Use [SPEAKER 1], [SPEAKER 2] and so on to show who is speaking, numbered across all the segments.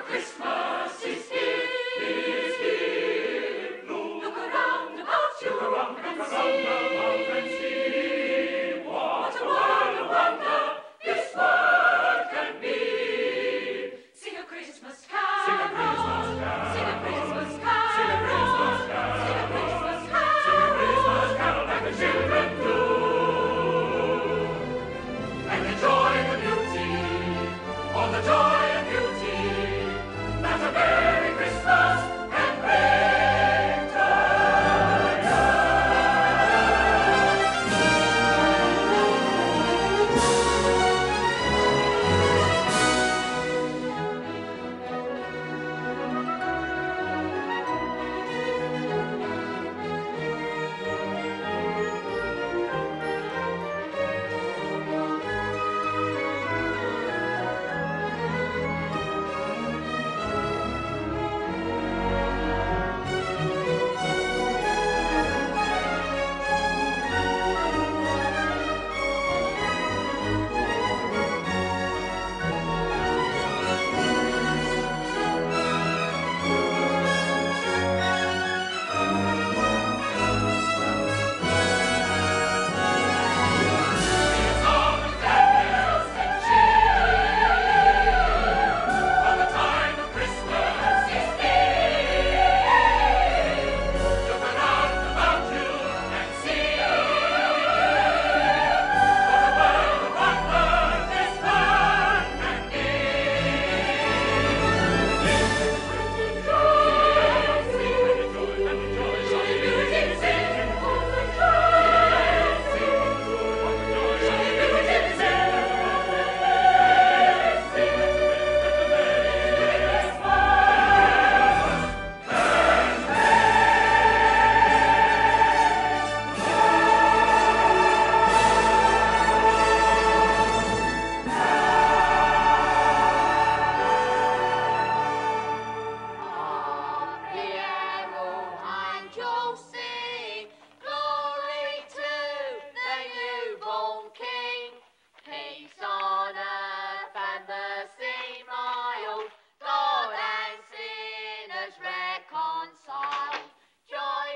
[SPEAKER 1] Christmas is here, is here. Look around about you, and see what a world of wonder this world can be. Sing a Christmas carol, sing a Christmas carol, sing a Christmas carol, sing a Christmas carol, sing a Christmas carol, sing a Christmas carol like the children do, and enjoy the beauty, all the joy and beauty that a Merry Christmas can bring to you.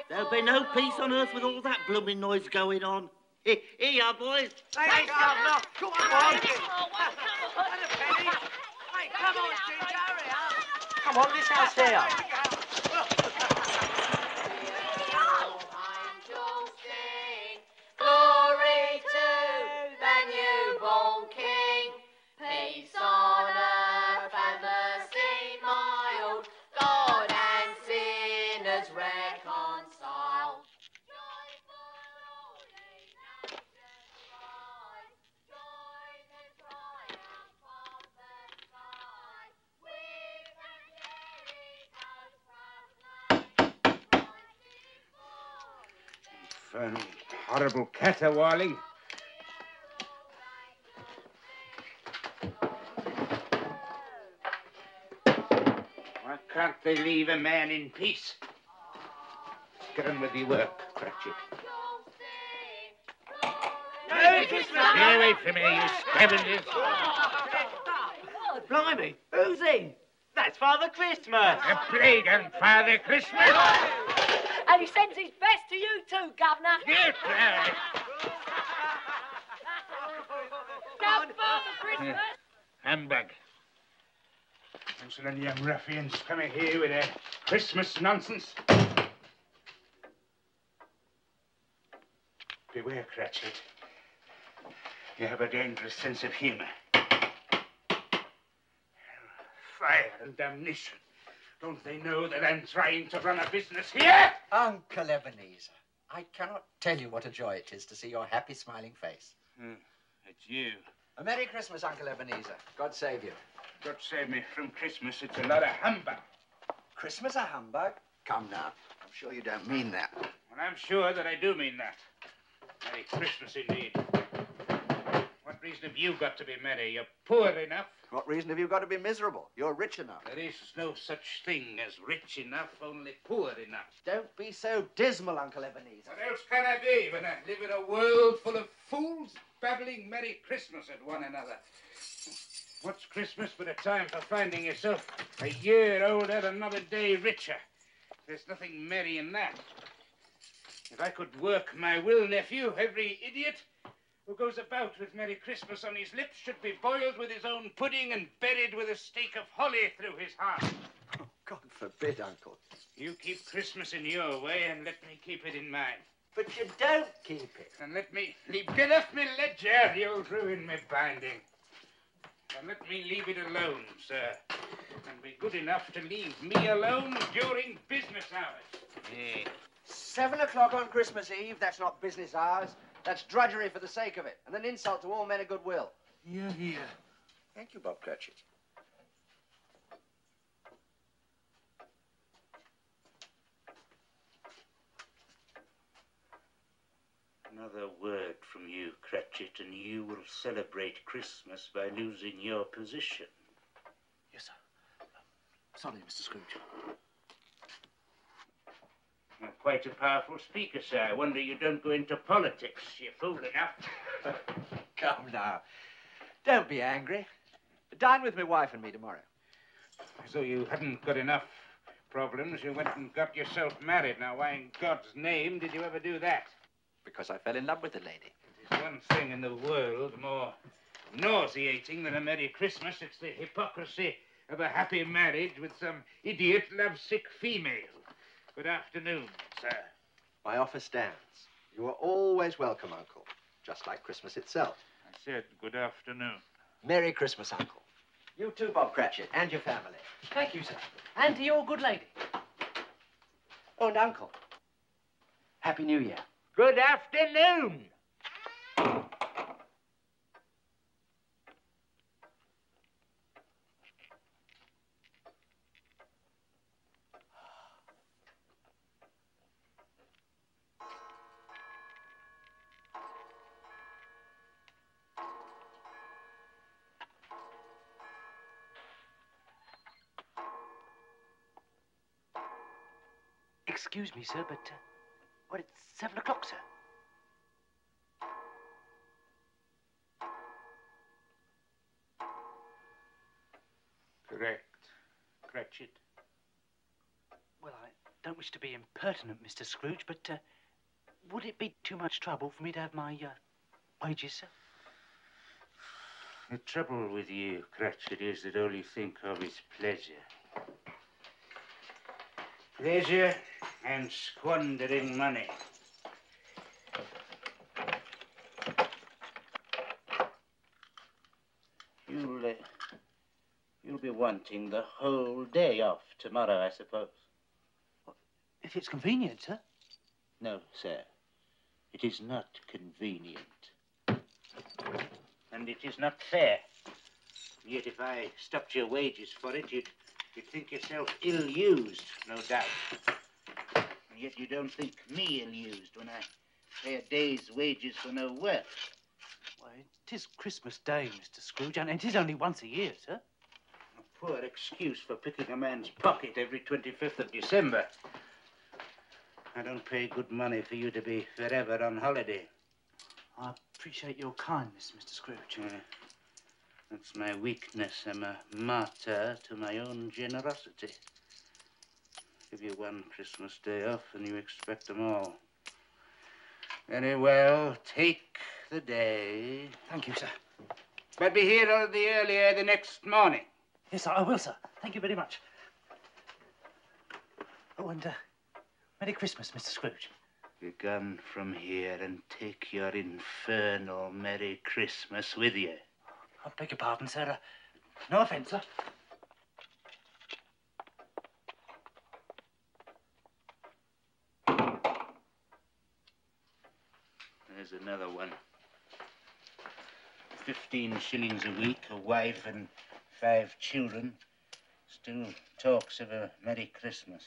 [SPEAKER 2] There'll be no peace on earth with all that blooming noise going on. Here you are, boys.
[SPEAKER 3] Thanks, Governor. Come on, Ginger. Hey, come on, Ginger, hurry up. Come on, this house here.
[SPEAKER 1] Glory to the newborn King. Peace on earth and mercy mild. God and sinners reconciled. Joy for all nations rise. Join the triumph of the sky. With and Jerry goes proclaim.
[SPEAKER 4] Infernal, horrible caterwauling. Why can't they leave a man in peace? Get on with your work, Cratchit.
[SPEAKER 3] Merry Christmas!
[SPEAKER 4] Get away from me, you scavengers.
[SPEAKER 3] Oh, blimey, who's he? That's Father Christmas.
[SPEAKER 4] A plague on Father Christmas.
[SPEAKER 5] And he sends his best to you too, Governor.
[SPEAKER 4] Get out.
[SPEAKER 5] Now, Father Christmas.
[SPEAKER 4] Humbug. Thanks for them young ruffians coming here with their Christmas nonsense. Beware, Cratchit. You have a dangerous sense of humour. Fire and damnation. Don't they know that I'm trying to run a business here?
[SPEAKER 6] Uncle Ebenezer, I cannot tell you what a joy it is to see your happy, smiling face.
[SPEAKER 4] It's you.
[SPEAKER 6] A Merry Christmas, Uncle Ebenezer. God save you.
[SPEAKER 4] God save me from Christmas. It's a lot of humbug.
[SPEAKER 6] Christmas a humbug? Come now. I'm sure you don't mean that.
[SPEAKER 4] And I'm sure that I do mean that. Merry Christmas indeed. What reason have you got to be merry? You're poor enough.
[SPEAKER 6] What reason have you got to be miserable? You're rich enough.
[SPEAKER 4] There is no such thing as rich enough, only poor enough.
[SPEAKER 6] Don't be so dismal, Uncle Ebenezer.
[SPEAKER 4] What else can I be when I live in a world full of fools babbling Merry Christmas at one another? What's Christmas but a time for finding yourself a year older, another day richer? There's nothing merry in that. If I could work my will, nephew, every idiot who goes about with Merry Christmas on his lips should be boiled with his own pudding and buried with a stake of holly through his heart.
[SPEAKER 6] Oh, God forbid, Uncle.
[SPEAKER 4] You keep Christmas in your way and let me keep it in mine.
[SPEAKER 6] But you don't keep it.
[SPEAKER 4] And let me get off me ledger, you'll ruin me binding. And let me leave it alone, sir. And be good enough to leave me alone during business hours.
[SPEAKER 2] Yeah.
[SPEAKER 3] 7 o'clock on Christmas Eve, that's not business hours. That's drudgery for the sake of it, and an insult to all men of goodwill.
[SPEAKER 6] Here, here. Thank you, Bob Cratchit.
[SPEAKER 2] Another word from you, Cratchit, and you will celebrate Christmas by losing your position.
[SPEAKER 7] Yes, sir. Sorry, Mr. Scrooge.
[SPEAKER 2] You're quite a powerful speaker, sir. I wonder you don't go into politics. You're fool enough.
[SPEAKER 3] Come now. Don't be angry. Dine with my wife and me tomorrow.
[SPEAKER 4] As though you hadn't got enough problems, you went and got yourself married. Now, why in God's name did you ever do that?
[SPEAKER 3] Because I fell in love with the lady.
[SPEAKER 4] There's one thing in the world more nauseating than a Merry Christmas. It's the hypocrisy of a happy marriage with some idiot lovesick female. Good afternoon, sir.
[SPEAKER 6] My offer stands. You are always welcome, Uncle. Just like Christmas itself.
[SPEAKER 4] I said good afternoon.
[SPEAKER 6] Merry Christmas, Uncle. You too, Bob Cratchit, and your family.
[SPEAKER 7] Thank you, sir. And to your good lady.
[SPEAKER 3] Oh, and Uncle. Happy New Year.
[SPEAKER 4] Good afternoon.
[SPEAKER 7] Excuse me, sir, but, well, it's 7 o'clock, sir.
[SPEAKER 4] Correct, Cratchit.
[SPEAKER 7] Well, I don't wish to be impertinent, Mr. Scrooge, but, would it be too much trouble for me to have my, wages, sir?
[SPEAKER 2] The trouble with you, Cratchit, is that all you think of is pleasure. Pleasure and squandering money. You'll be wanting the whole day off tomorrow, I suppose.
[SPEAKER 7] If it's convenient, sir.
[SPEAKER 2] No, sir. It is not convenient. And it is not fair. Yet if I stopped your wages for it, you'd think yourself ill-used, no doubt. And yet you don't think me ill-used when I pay a day's wages for no work.
[SPEAKER 7] Well, it is Christmas Day, Mr. Scrooge, and it is only once a year, sir.
[SPEAKER 2] A poor excuse for picking a man's pocket every 25th of December. I don't pay good money for you to be forever on holiday.
[SPEAKER 7] I appreciate your kindness, Mr. Scrooge.
[SPEAKER 2] That's my weakness. I'm a martyr to my own generosity. Give you one Christmas day off and you expect them all. Very well, take the day.
[SPEAKER 7] Thank you, sir.
[SPEAKER 4] But be here all the earlier the next morning.
[SPEAKER 7] Yes, sir, I will, sir. Thank you very much. Oh, and, Merry Christmas, Mr. Scrooge.
[SPEAKER 2] Begone from here and take your infernal Merry Christmas with you.
[SPEAKER 7] I beg your pardon, sir. No offence, sir.
[SPEAKER 2] There's another one. 15 shillings a week, a wife and 5 children. Still talks of a Merry Christmas.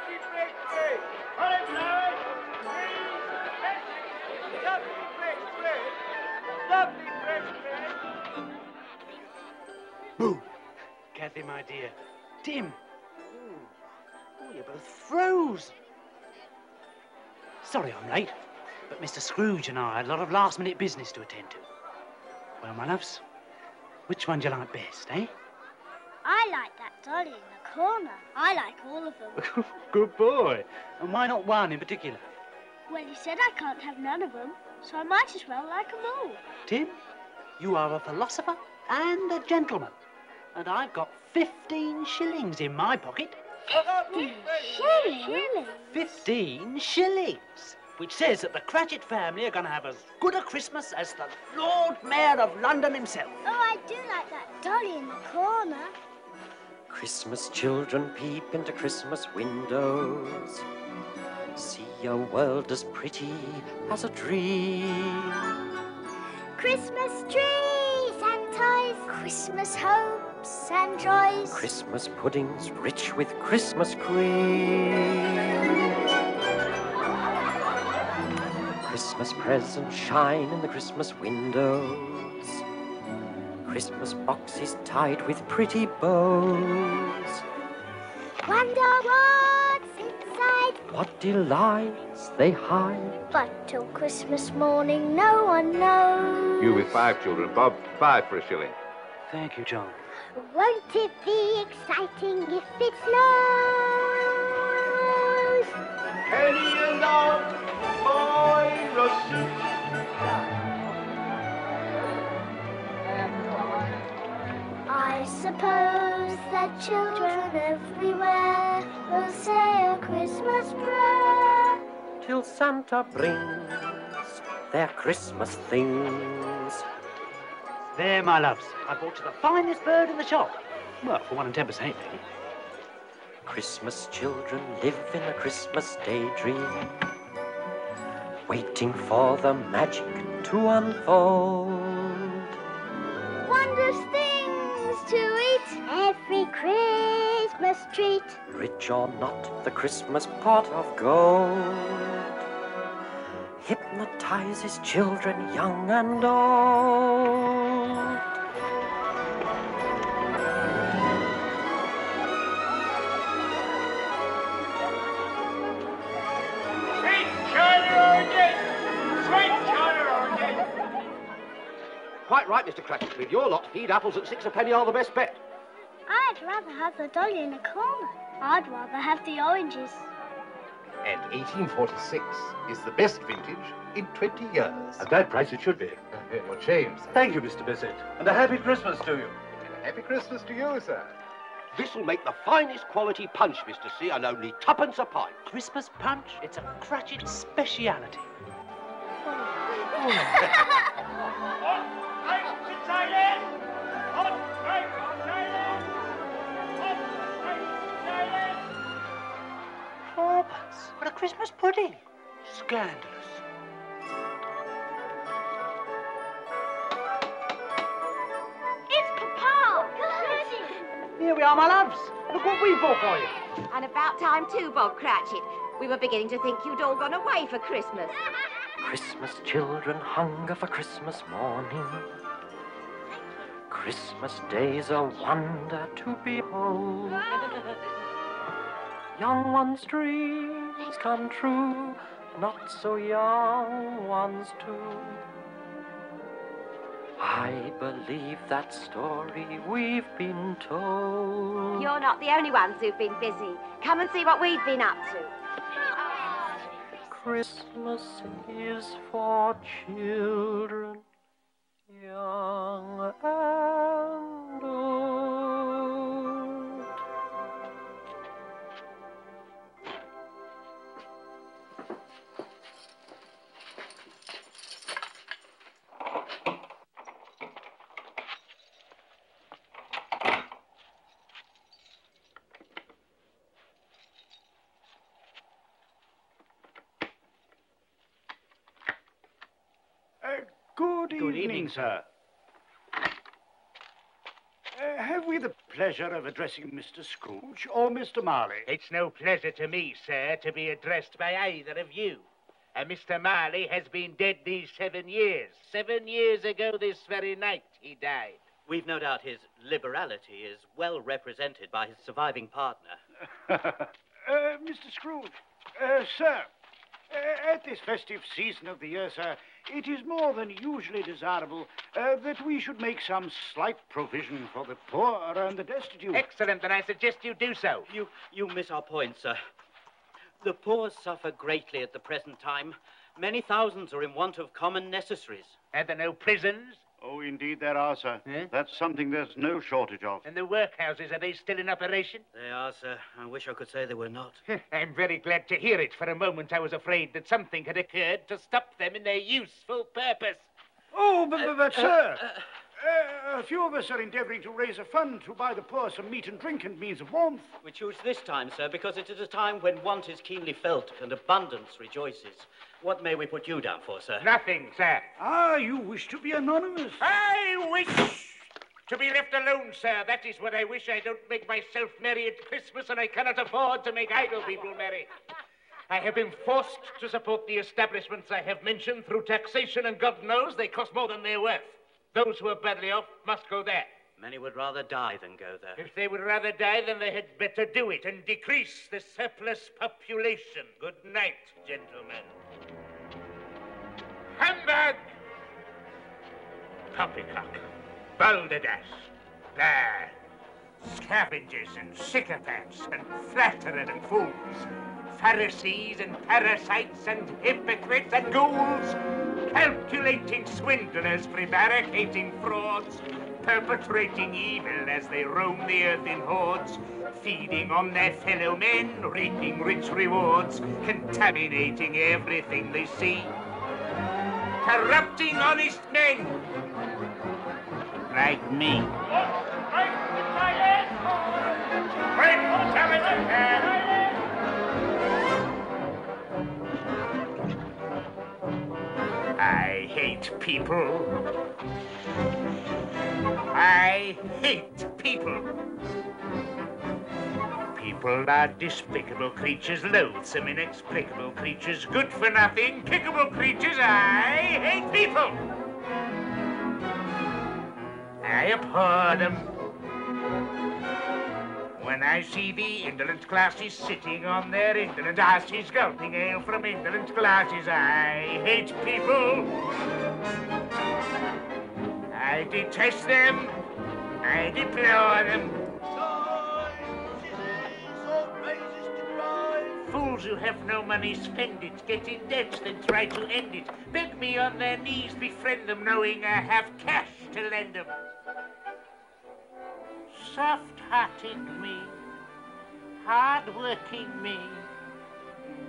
[SPEAKER 4] lovely bread. Cauliflower, greens, lettuce. Lovely bread. Lovely bread.
[SPEAKER 7] Boo! Kathy, my dear. Tim. Oh, you're both frozen. Sorry I'm late, but Mr. Scrooge and I had a lot of last-minute business to attend to. Well, my loves, which one do you like best, eh?
[SPEAKER 8] I like that dolly in the corner. I like all of them.
[SPEAKER 7] Good boy. And why not one in particular?
[SPEAKER 8] Well, you said I can't have none of them, so I might as well like them all.
[SPEAKER 7] Tim, you are a philosopher and a gentleman. And I've got 15 shillings in my pocket.
[SPEAKER 8] 15 shillings?
[SPEAKER 7] 15 shillings, which says that the Cratchit family are going to have as good a Christmas as the Lord Mayor of London himself.
[SPEAKER 8] Oh, I do like that dolly in the corner.
[SPEAKER 9] Christmas children peep into Christmas windows, see a world as pretty as a dream.
[SPEAKER 8] Christmas trees and toys, Christmas hopes and joys.
[SPEAKER 9] Christmas puddings rich with Christmas cream. Christmas presents shine in the Christmas windows. Christmas boxes tied with pretty bows.
[SPEAKER 8] Wonder what's inside.
[SPEAKER 9] What delights they hide.
[SPEAKER 8] But till Christmas morning, no one knows.
[SPEAKER 10] You with 5 children, Bob. 5 for a shilling.
[SPEAKER 7] Thank you, John.
[SPEAKER 8] Won't it be exciting if it snows?
[SPEAKER 4] Penny along, boy,
[SPEAKER 8] I suppose that children everywhere will say a Christmas prayer.
[SPEAKER 9] Till Santa brings their Christmas things.
[SPEAKER 7] There, my loves. I brought you the finest bird in the shop. Well, for 1 and 10%, maybe.
[SPEAKER 9] Christmas children live in a Christmas daydream, waiting for the magic to unfold.
[SPEAKER 8] Wondrous things to eat, every Christmas treat.
[SPEAKER 9] Rich or not, the Christmas pot of gold hypnotizes children young and old.
[SPEAKER 3] Quite right, Mr. Cratchit. With your lot, feed apples at 6 a penny are the best bet.
[SPEAKER 8] I'd rather have the dolly in the corner. I'd rather have the oranges.
[SPEAKER 10] And 1846 is the best vintage in 20 years.
[SPEAKER 11] At that price it should be.
[SPEAKER 10] What shame, sir.
[SPEAKER 11] Thank you, Mr. Bissett. And a happy Christmas to you.
[SPEAKER 10] And a happy Christmas to you, sir.
[SPEAKER 3] This'll make the finest quality punch, Mr. C, and only 2pence a pint.
[SPEAKER 7] Christmas punch? It's a Cratchit speciality. Fourpence for a Christmas pudding. Scandalous.
[SPEAKER 8] It's Papa!
[SPEAKER 7] Here we are, my loves. Look what we bought for you.
[SPEAKER 12] And about time too, Bob Cratchit. We were beginning to think you'd all gone away for Christmas.
[SPEAKER 9] Christmas children hunger for Christmas morning. Christmas day's a wonder to behold. Young ones' dreams come true, not so young ones too. I believe that story we've been told.
[SPEAKER 12] You're not the only ones who've been busy. Come and see what we've been up to.
[SPEAKER 9] Christmas is for children, young and old.
[SPEAKER 11] Good evening, sir. Have we
[SPEAKER 13] the pleasure of addressing Mr. Scrooge or Mr. Marley?
[SPEAKER 4] It's no pleasure to me, sir, to be addressed by either of you. Mr. Marley has been dead these 7 years. 7 years ago this very night he died.
[SPEAKER 14] We've no doubt his liberality is well represented by his surviving partner.
[SPEAKER 13] Mr. Scrooge, sir, at this festive season of the year, sir, it is more than usually desirable that we should make some slight provision for the poor and the destitute.
[SPEAKER 4] Excellent, and I suggest you do so.
[SPEAKER 14] You miss our point, sir. The poor suffer greatly at the present time. Many thousands are in want of common necessaries.
[SPEAKER 4] Are there no prisons?
[SPEAKER 13] Oh, indeed there are, sir. That's something there's no shortage of.
[SPEAKER 4] And the workhouses, are they still in operation?
[SPEAKER 14] They are, sir. I wish I could say they were not.
[SPEAKER 4] I'm very glad to hear it. For a moment I was afraid that something had occurred to stop them in their useful purpose.
[SPEAKER 13] Oh, but sir, a few of us are endeavouring to raise a fund to buy the poor some meat and drink and means of warmth.
[SPEAKER 14] We choose this time, sir, because it is a time when want is keenly felt and abundance rejoices. What may we put you down for, sir?
[SPEAKER 4] Nothing, sir.
[SPEAKER 13] Ah, you wish to be anonymous.
[SPEAKER 4] I wish to be left alone, sir. That is what I wish. I don't make myself merry at Christmas, and I cannot afford to make idle people merry. I have been forced to support the establishments I have mentioned through taxation, and God knows they cost more than they're worth. Those who are badly off must go there.
[SPEAKER 14] Many would rather die than go there.
[SPEAKER 4] If they would rather die, then they had better do it and decrease the surplus population. Good night, gentlemen. Humbug! Poppycock, balderdash, blah, scavengers and sycophants and flatterers and fools, Pharisees and parasites and hypocrites and ghouls, calculating swindlers, prevaricating frauds, perpetrating evil as they roam the earth in hordes, feeding on their fellow men, reaping rich rewards, contaminating everything they see, corrupting honest men like me. I hate people. I hate people. People are despicable creatures, loathsome, inexplicable creatures, good for nothing, kickable creatures. I hate people. I abhor them. When I see the indolent classes sitting on their indolent asses, gulping ale from indolent glasses, I hate people. I detest them. I deplore them. Fools who have no money spend it, get in debt, then try to end it. Beg me on their knees, befriend them, knowing I have cash to lend them. Soft-hearted me, hard-working me,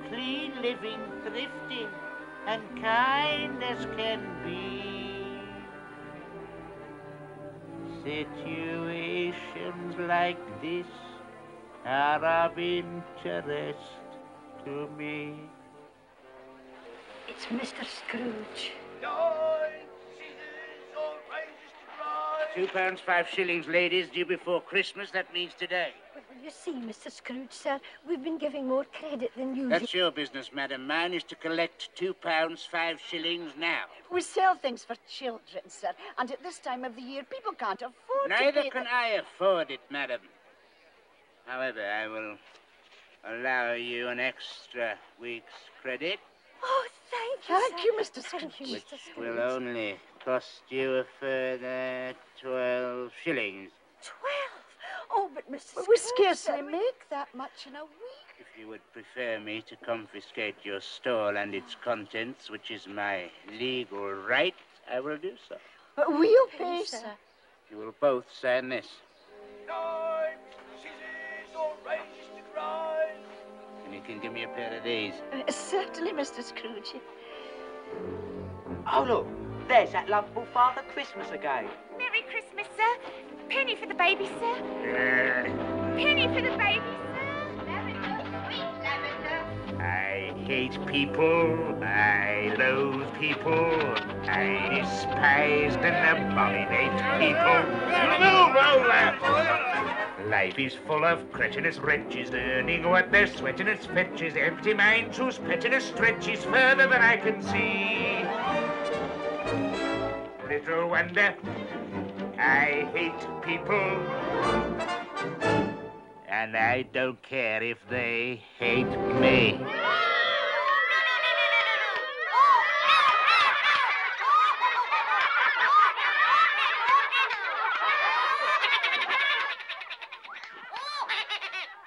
[SPEAKER 4] clean-living, thrifty, and kind as can be. Situations like this are of interest to me.
[SPEAKER 5] It's Mr. Scrooge.
[SPEAKER 4] £2 5 ladies, due before Christmas. That means today.
[SPEAKER 15] Well, you see, Mr. Scrooge, sir, we've been giving more credit than usual.
[SPEAKER 4] That's your business, madam. Mine is to collect £2 5 now.
[SPEAKER 16] We sell things for children, sir, and at this time of the year, people can't afford
[SPEAKER 4] Neither
[SPEAKER 16] to pay
[SPEAKER 4] can I afford it, madam. However, I will allow you an extra week's credit.
[SPEAKER 15] Oh, thank you,
[SPEAKER 16] Thank you, Mr. Scrooge.
[SPEAKER 15] Thank you,
[SPEAKER 4] Which
[SPEAKER 15] Mr. Scrooge.
[SPEAKER 4] will only cost you a further 12 shillings.
[SPEAKER 15] 12? Oh, but Mr.
[SPEAKER 16] Well, we
[SPEAKER 15] Scrooge,
[SPEAKER 16] scarcely make that much in a week.
[SPEAKER 4] If you would prefer me to confiscate your stall and its contents, which is my legal right, I will do so.
[SPEAKER 16] But we'll pay, sir.
[SPEAKER 4] You will both sign this. And you can give me a pair of these.
[SPEAKER 16] Certainly, Mr. Scrooge.
[SPEAKER 17] Oh, look, there's that lovable Father Christmas again.
[SPEAKER 18] Merry Christmas, sir. Penny for the baby, sir. Penny for the baby, sir. Lavender, sweet lavender.
[SPEAKER 4] I hate people. I loathe people. I despise and abominate people. Move over! Life is full of cretinous wretches, earning what they're sweating as fetches, empty minds whose pettiness stretches further than I can see. Little wonder I hate people, and I don't care if they hate me.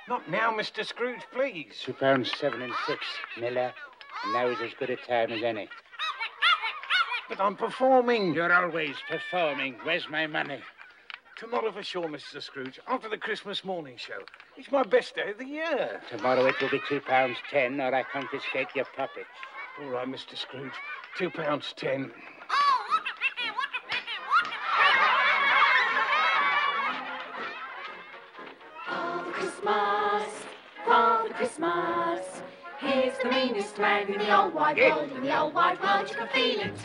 [SPEAKER 10] Not now, Mr. Scrooge, please.
[SPEAKER 4] £2 7 and 6, Miller. And now is as good a time as any.
[SPEAKER 10] But I'm performing.
[SPEAKER 4] You're always performing. Where's my money?
[SPEAKER 10] Tomorrow for sure, Mr. Scrooge, after the Christmas morning show. It's my best day of the year.
[SPEAKER 4] Tomorrow it will be £2 10, or I confiscate your puppets.
[SPEAKER 10] All right, Mr. Scrooge, £2 10.
[SPEAKER 1] Father Christmas, he's the meanest man in the old wide world. In the old wide world, you can feel it.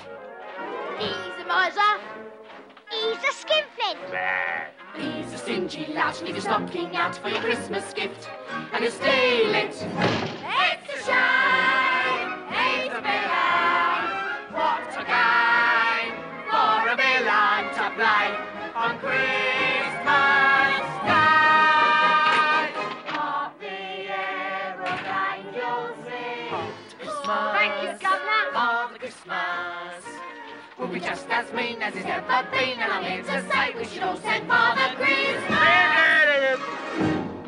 [SPEAKER 8] He's a miser. He's a skinflint.
[SPEAKER 1] He's a stingy lout, leave your stocking out for your Christmas gift, and he'll steal it. It's a shame, it's a villain. What a game for a villain to play on Christmas Day. Hark the aeroplane you'll see.
[SPEAKER 8] Thank you, Governor.
[SPEAKER 1] Father Christmas will be just as mean as he's ever been, and I'm here to say we should all send Father Christmas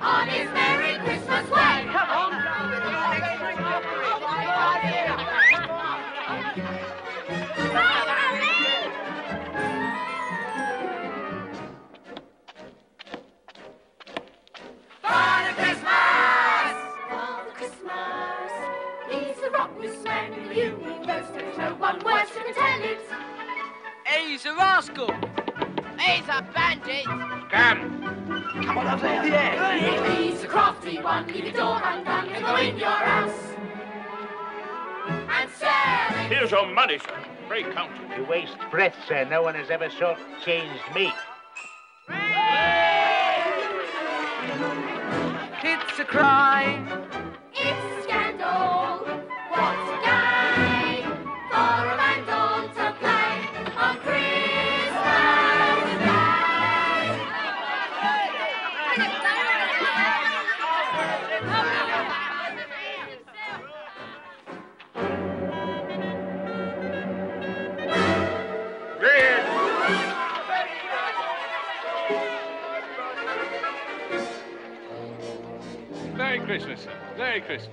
[SPEAKER 1] on his Merry Christmas way. Come on. Father Christmas! Father Christmas! He's the rottenest man in the universe. There's no one worse who can tell it.
[SPEAKER 17] He's a rascal. He's a bandit.
[SPEAKER 4] Come
[SPEAKER 1] on up there. Yeah. He's a crafty one. Leave your door undone and go in your house and sell it.
[SPEAKER 11] Here's your money, sir. Pray count it.
[SPEAKER 4] You waste breath, sir. No one has ever short-changed me.
[SPEAKER 17] It's a crime.
[SPEAKER 1] It's a scandal. What's a game for a vandal to play on Christmas Day?
[SPEAKER 11] Merry Christmas, sir. Merry Christmas.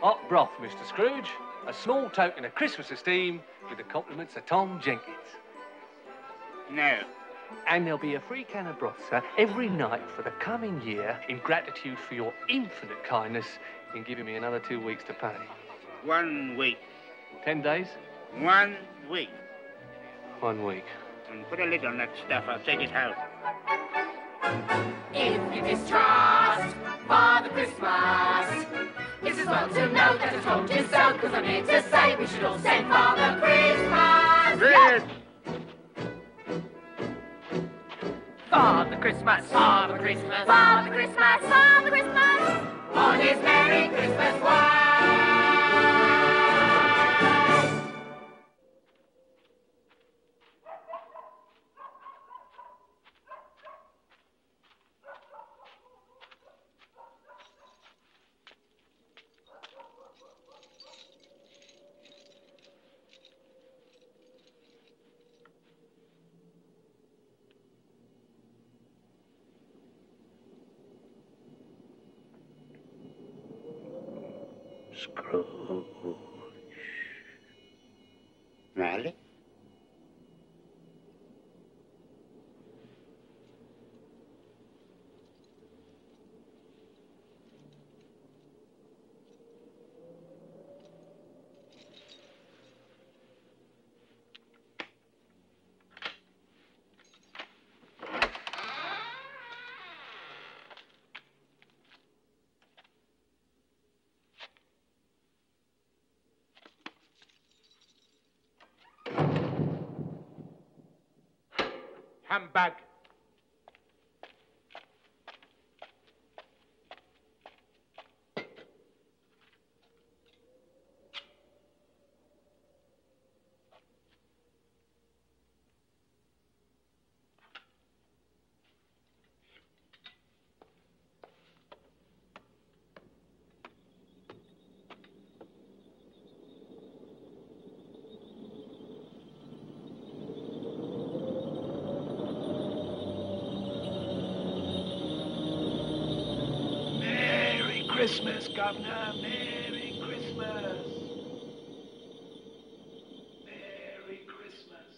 [SPEAKER 9] Hot broth, Mr. Scrooge. A small token of Christmas esteem with the compliments of Tom Jenkins.
[SPEAKER 4] No.
[SPEAKER 9] And there'll be a free can of broth, sir, every night for the coming year in gratitude for your infinite kindness in giving me another 2 weeks to pay.
[SPEAKER 4] 1 week.
[SPEAKER 9] 10 days?
[SPEAKER 4] 1 week.
[SPEAKER 9] 1 week.
[SPEAKER 4] And put a lid on that stuff. I'll take it out.
[SPEAKER 1] If you distrust Father Christmas, it's as well to know that I told you so, because I'm here to say we should all send Father Christmas.
[SPEAKER 4] Yes.
[SPEAKER 1] Father Christmas, Father Christmas, Father Christmas, Father Christmas, on his Merry Christmas way.
[SPEAKER 2] Scrooge. Riley?
[SPEAKER 10] Humbug.
[SPEAKER 19] Merry Christmas, Governor. Merry Christmas. Merry Christmas.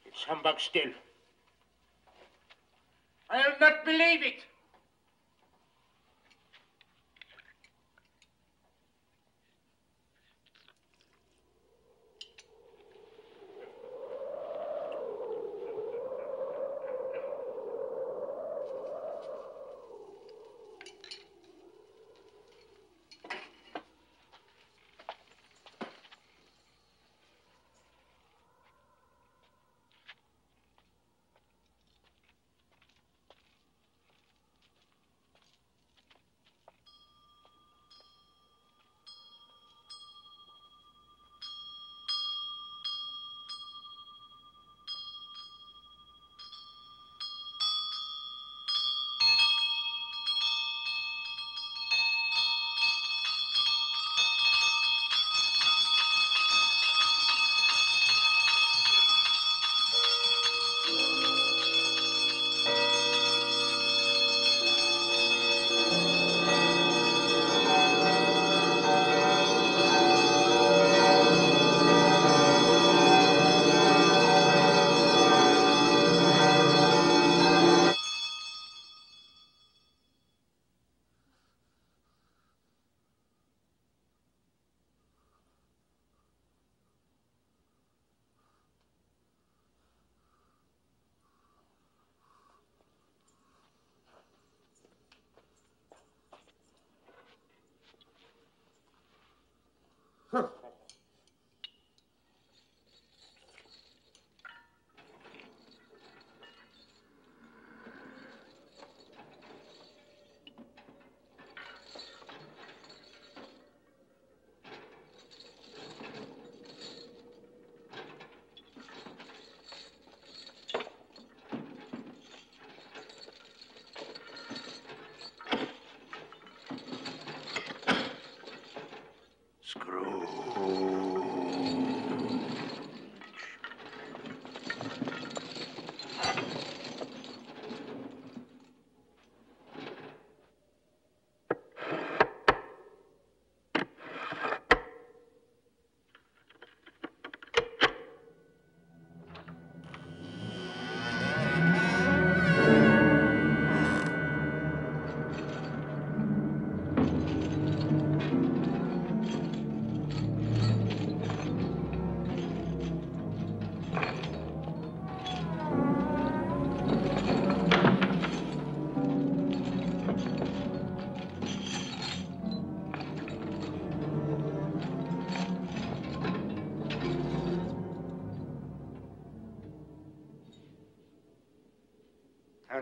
[SPEAKER 4] It's humbug still. I'll not believe it.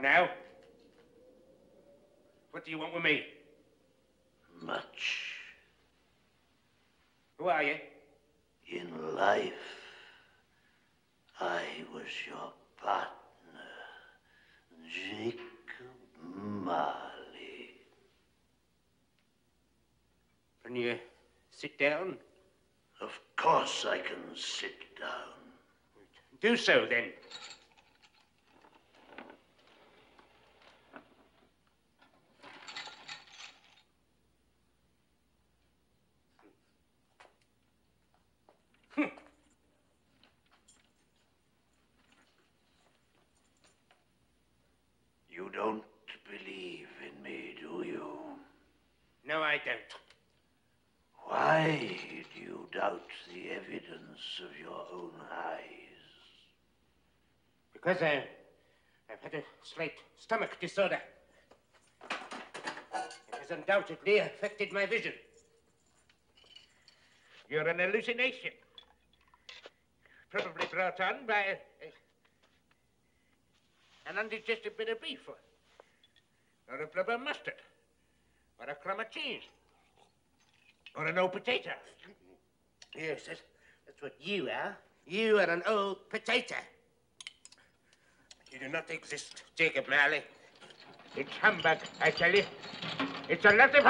[SPEAKER 4] now. What do you want with me?
[SPEAKER 19] Much.
[SPEAKER 4] Who are you?
[SPEAKER 19] In life, I was your partner, Jacob Marley.
[SPEAKER 4] Can you sit down?
[SPEAKER 19] Of course I can sit down.
[SPEAKER 4] Do so, then.
[SPEAKER 19] You don't believe in me, do you?
[SPEAKER 4] No, I don't.
[SPEAKER 19] Why do you doubt the evidence of your own eyes?
[SPEAKER 4] Because I've had a slight stomach disorder. It has undoubtedly affected my vision. You're an hallucination. Probably brought on by an undigested bit of beef, or a blubber mustard, or a crumb of cheese, or an old potato. Yes, that's what you are. You are an old potato. You do not exist, Jacob Marley. It's humbug, I tell you. It's a lot of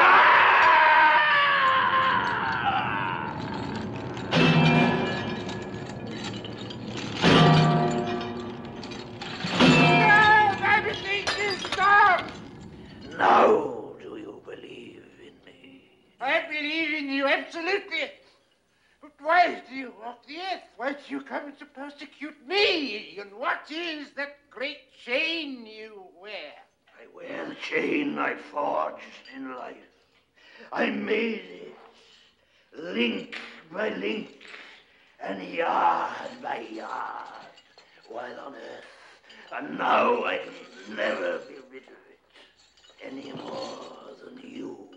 [SPEAKER 19] Now do you believe in me?
[SPEAKER 4] I believe in you, absolutely. But why do you walk the earth? Why do you come to persecute me? And what is that great chain you wear?
[SPEAKER 19] I wear the chain I forged in life. I made it, link by link, and yard by yard, while on earth. And now I can never be rid of it, any more than you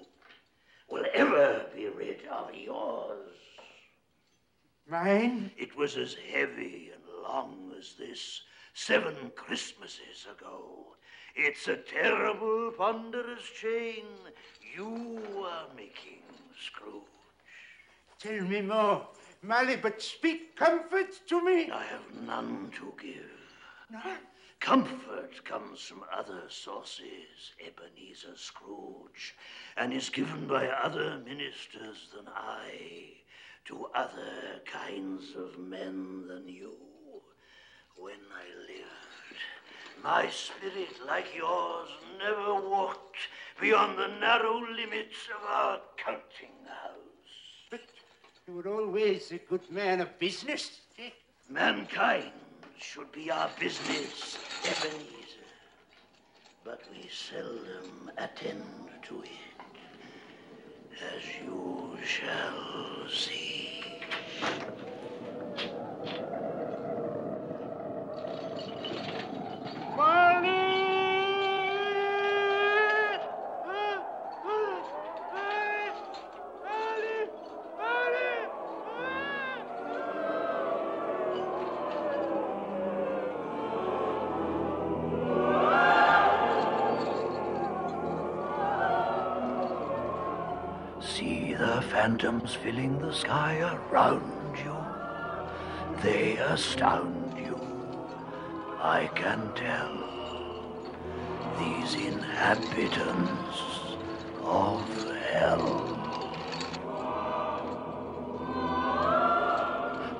[SPEAKER 19] will ever be rid of yours.
[SPEAKER 4] Mine?
[SPEAKER 19] It was as heavy and long as this 7 Christmases ago. It's a terrible, ponderous chain you are making, Scrooge.
[SPEAKER 4] Tell me more, Marley, but speak comfort to me.
[SPEAKER 19] I have none to give.
[SPEAKER 4] None?
[SPEAKER 19] Comfort comes from other sources, Ebenezer Scrooge, and is given by other ministers than I to other kinds of men than you. When I lived, my spirit, like yours, never walked beyond the narrow limits of our counting house.
[SPEAKER 4] But you were always a good man of business.
[SPEAKER 19] Mankind should be our business, Ebenezer. But we seldom attend to it, as you shall see. See the phantoms filling the sky around you. They astound you. I can tell. These inhabitants of hell.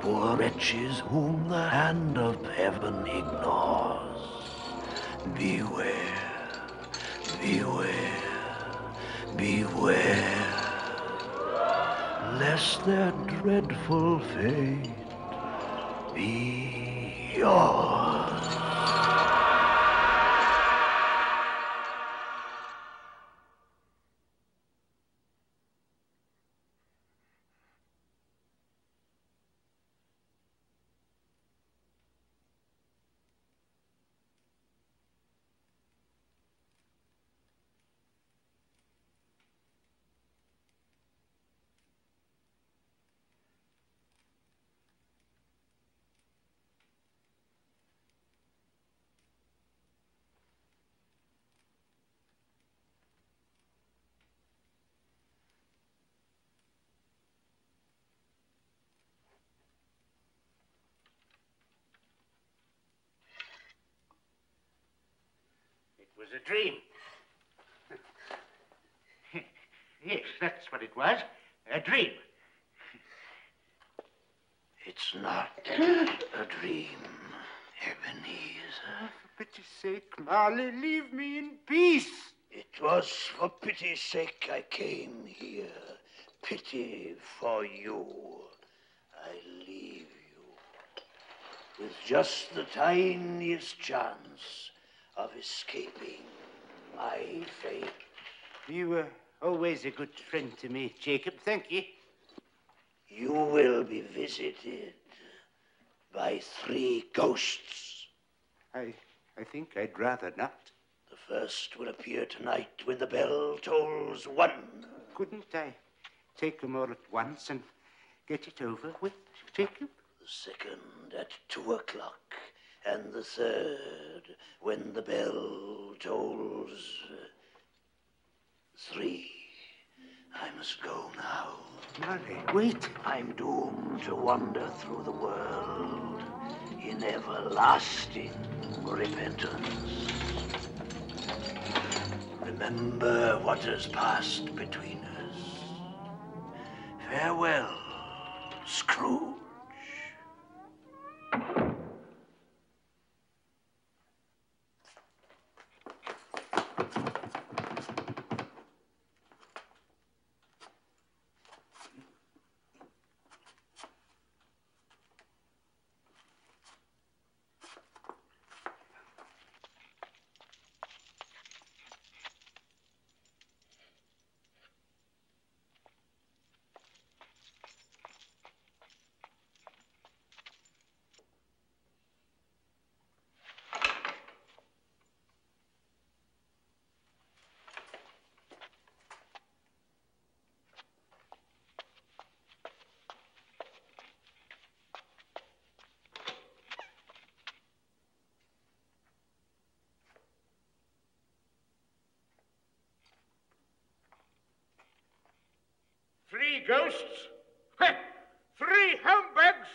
[SPEAKER 19] Poor wretches whom the hand of heaven ignores. Beware, beware, beware, lest their dreadful fate be yours.
[SPEAKER 4] was a dream. Yes, that's what it was. A dream.
[SPEAKER 19] It's not a dream, Ebenezer.
[SPEAKER 4] For pity's sake, Marley, leave me in peace.
[SPEAKER 19] It was for pity's sake I came here. Pity for you. I leave you with just the tiniest chance of escaping my fate.
[SPEAKER 4] You were always a good friend to me, Jacob. Thank you.
[SPEAKER 19] You will be visited by 3 ghosts.
[SPEAKER 4] I think I'd rather not.
[SPEAKER 19] The first will appear tonight when the bell tolls 1.
[SPEAKER 4] Couldn't I take them all at once and get it over with, Jacob?
[SPEAKER 19] The second at 2 o'clock, and the third when the bell tolls 3. I must go now.
[SPEAKER 4] Marley, wait.
[SPEAKER 19] I'm doomed to wander through the world in everlasting repentance. Remember what has passed between us. Farewell, Scrooge.
[SPEAKER 4] Three ghosts? 3 humbugs?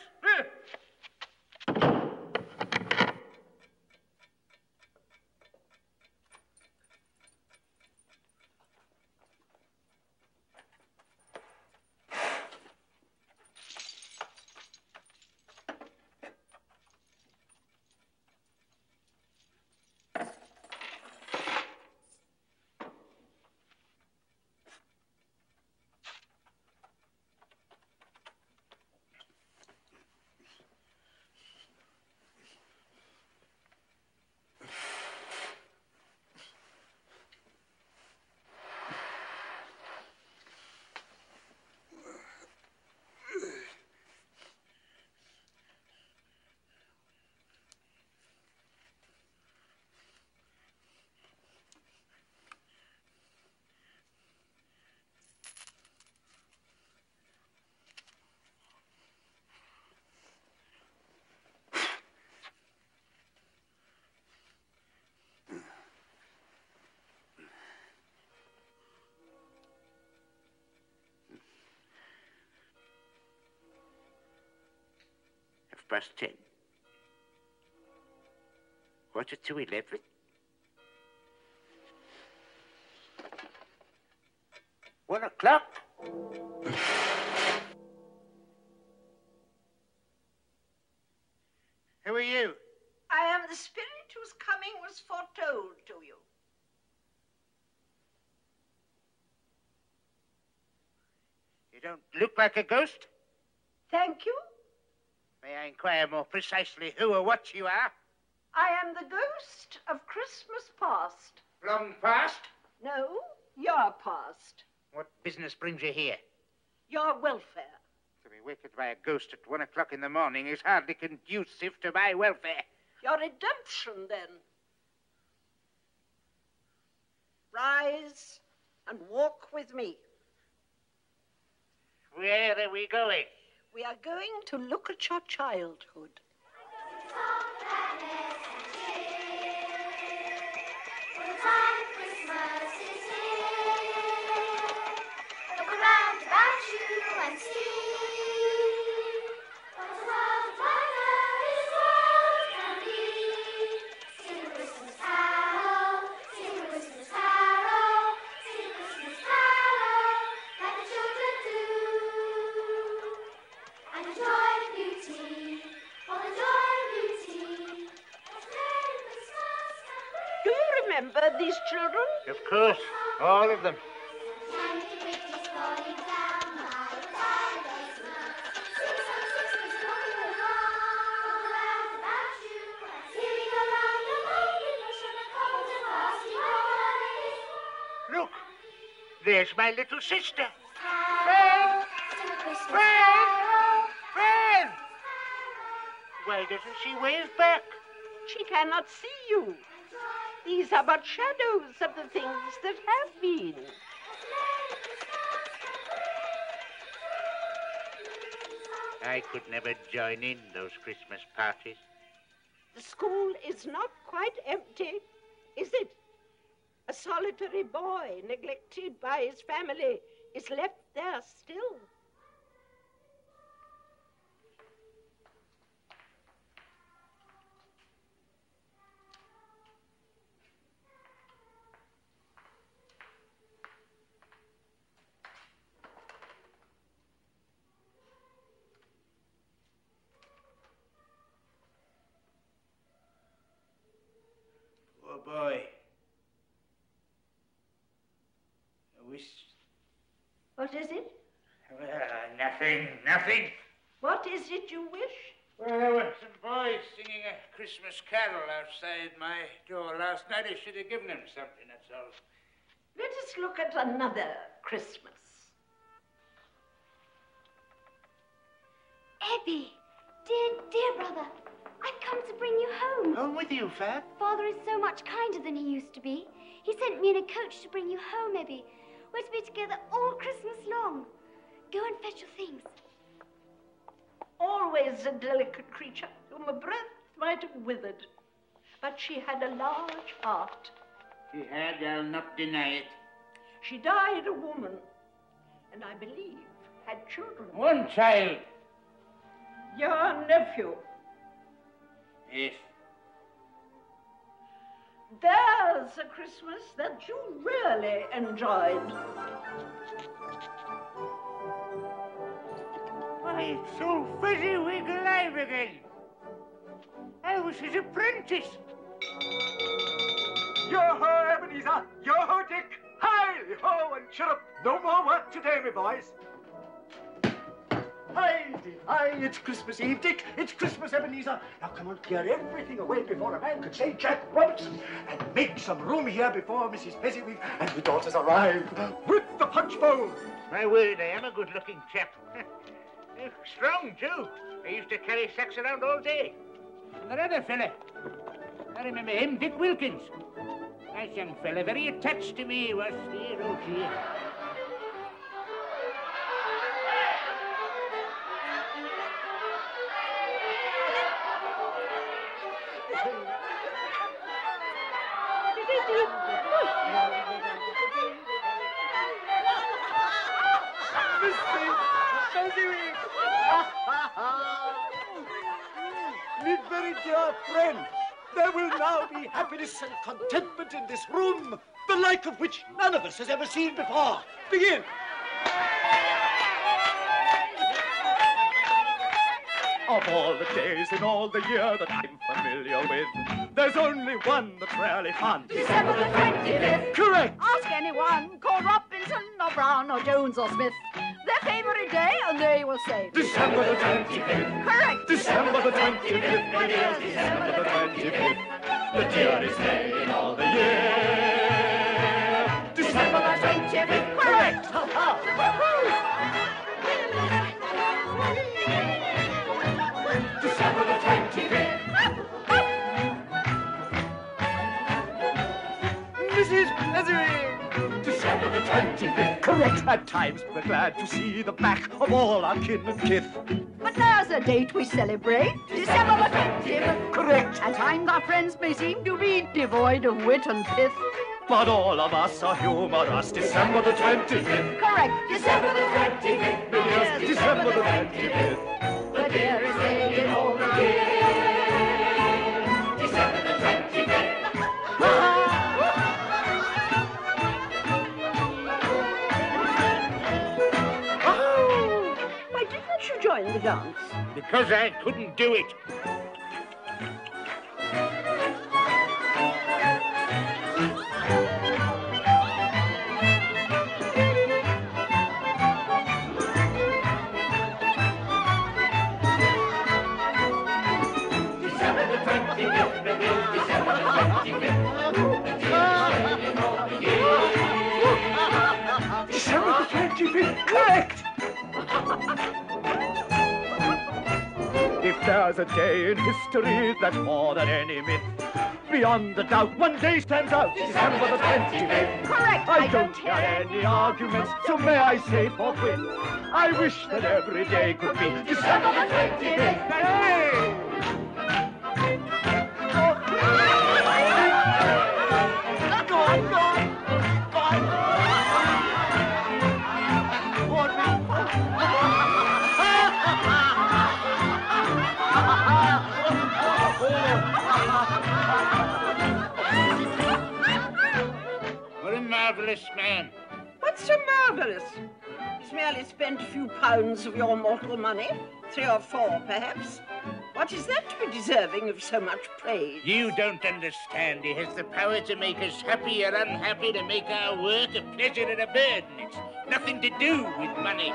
[SPEAKER 4] Past 10. Quarter to 11. One o'clock. Who are you?
[SPEAKER 16] I am the spirit whose coming was foretold to you.
[SPEAKER 4] You don't look like a ghost.
[SPEAKER 16] Thank you.
[SPEAKER 4] May I inquire more precisely who or what you are?
[SPEAKER 16] I am the ghost of Christmas past.
[SPEAKER 4] Long past?
[SPEAKER 16] No, your past.
[SPEAKER 4] What business brings you here?
[SPEAKER 16] Your welfare.
[SPEAKER 4] To be wakened by a ghost at 1 o'clock in the morning is hardly conducive to my welfare.
[SPEAKER 16] Your redemption, then. Rise and walk with me.
[SPEAKER 4] Where are we going?
[SPEAKER 16] We are going to look at your childhood.
[SPEAKER 1] Look around about you and see what a world of wonder this world can be. Sing a Christmas carol,
[SPEAKER 20] remember these children?
[SPEAKER 4] Of course, all of them. Look, there's my little sister. Fred! Fred! Fred! Why doesn't she wave back?
[SPEAKER 20] She cannot see you. These are but shadows of the things that have been.
[SPEAKER 4] I could never join in those Christmas parties.
[SPEAKER 20] The school is not quite empty, is it? A solitary boy, neglected by his family, is left there still.
[SPEAKER 4] Poor boy. I wish...
[SPEAKER 20] What is it?
[SPEAKER 4] Nothing.
[SPEAKER 20] What is it you wish?
[SPEAKER 4] Well, there were some boys singing a Christmas carol outside my door last night. I should have given them something, that's all.
[SPEAKER 20] Let us look at another Christmas.
[SPEAKER 8] Ebbie, dear brother, I've come to bring you home.
[SPEAKER 4] Home with you, Fab?
[SPEAKER 8] Father is so much kinder than he used to be. He sent me in a coach to bring you home, Ebbie. We're to be together all Christmas long. Go and fetch your things.
[SPEAKER 20] Always a delicate creature whom a breath might have withered. But she had a large heart.
[SPEAKER 4] She had, I'll not deny it.
[SPEAKER 20] She died a woman, and I believe had children.
[SPEAKER 4] One child.
[SPEAKER 20] Your nephew.
[SPEAKER 4] Yes.
[SPEAKER 20] There's a Christmas that you really enjoyed.
[SPEAKER 4] Why, it's so fezziwig alive again. I was his apprentice.
[SPEAKER 21] Yo-ho, Ebenezer! Yo-ho, Dick! Hi-ho, and cheer up. No more work today, my boys. Hi, it's Christmas Eve, Dick. It's Christmas, Ebenezer. Now, come on, clear everything away before a man could say Jack Robinson, and make some room here before Mrs. Fezziwig and the daughters arrive with the punch bowl.
[SPEAKER 4] My word, I am a good-looking chap. Strong, too. I used to carry sacks around all day. And that other fella, I remember him, Dick Wilkins. Nice young fella, very attached to me, he was. Dear, oh dear.
[SPEAKER 21] My very dear friend, there will now be happiness and contentment in this room, the like of which none of us has ever seen before. Begin. Of all the days in all the year that I'm familiar with, there's only one that's really fun.
[SPEAKER 16] December the 25th.
[SPEAKER 21] Correct.
[SPEAKER 16] Ask anyone, call Robinson or Brown or Jones or Smith, their favourite day, and they will say
[SPEAKER 21] December the 25th.
[SPEAKER 16] Correct.
[SPEAKER 21] December the 25th, my dears, December the 25th. The dearest day in all the year. December the 25th. Correct. December the 25th. Mrs. Fezziwig. December the 25th. Correct. At times we're glad to see the back of all our kin and kith.
[SPEAKER 16] But there's a date we celebrate, December the 25th.
[SPEAKER 21] Correct.
[SPEAKER 16] At times our friends may seem to be devoid of wit and pith.
[SPEAKER 21] But all of us are humorous. December the 25th.
[SPEAKER 16] Correct. December the 25th.
[SPEAKER 21] Yes, December the 25th.
[SPEAKER 16] The dearest day in all the year.
[SPEAKER 21] December the 25th.
[SPEAKER 20] Why didn't you join the dance?
[SPEAKER 4] Because I couldn't do it.
[SPEAKER 21] December the 25th, correct! If there's a day in history that's more than any myth, beyond a doubt, one day stands out, December the 25th.
[SPEAKER 16] Correct.
[SPEAKER 21] I don't hear any arguments, so may I say forthwith, I wish that every day could be December the 25th. Hey! Go on, go on. Go on.
[SPEAKER 4] What a marvellous man.
[SPEAKER 20] What's so marvellous? He's merely spent a few pounds of your mortal money. 3 or 4, perhaps. What is that to be deserving of so much praise?
[SPEAKER 4] You don't understand. He has the power to make us happy or unhappy, to make our work a pleasure or a burden. It's nothing to do with money.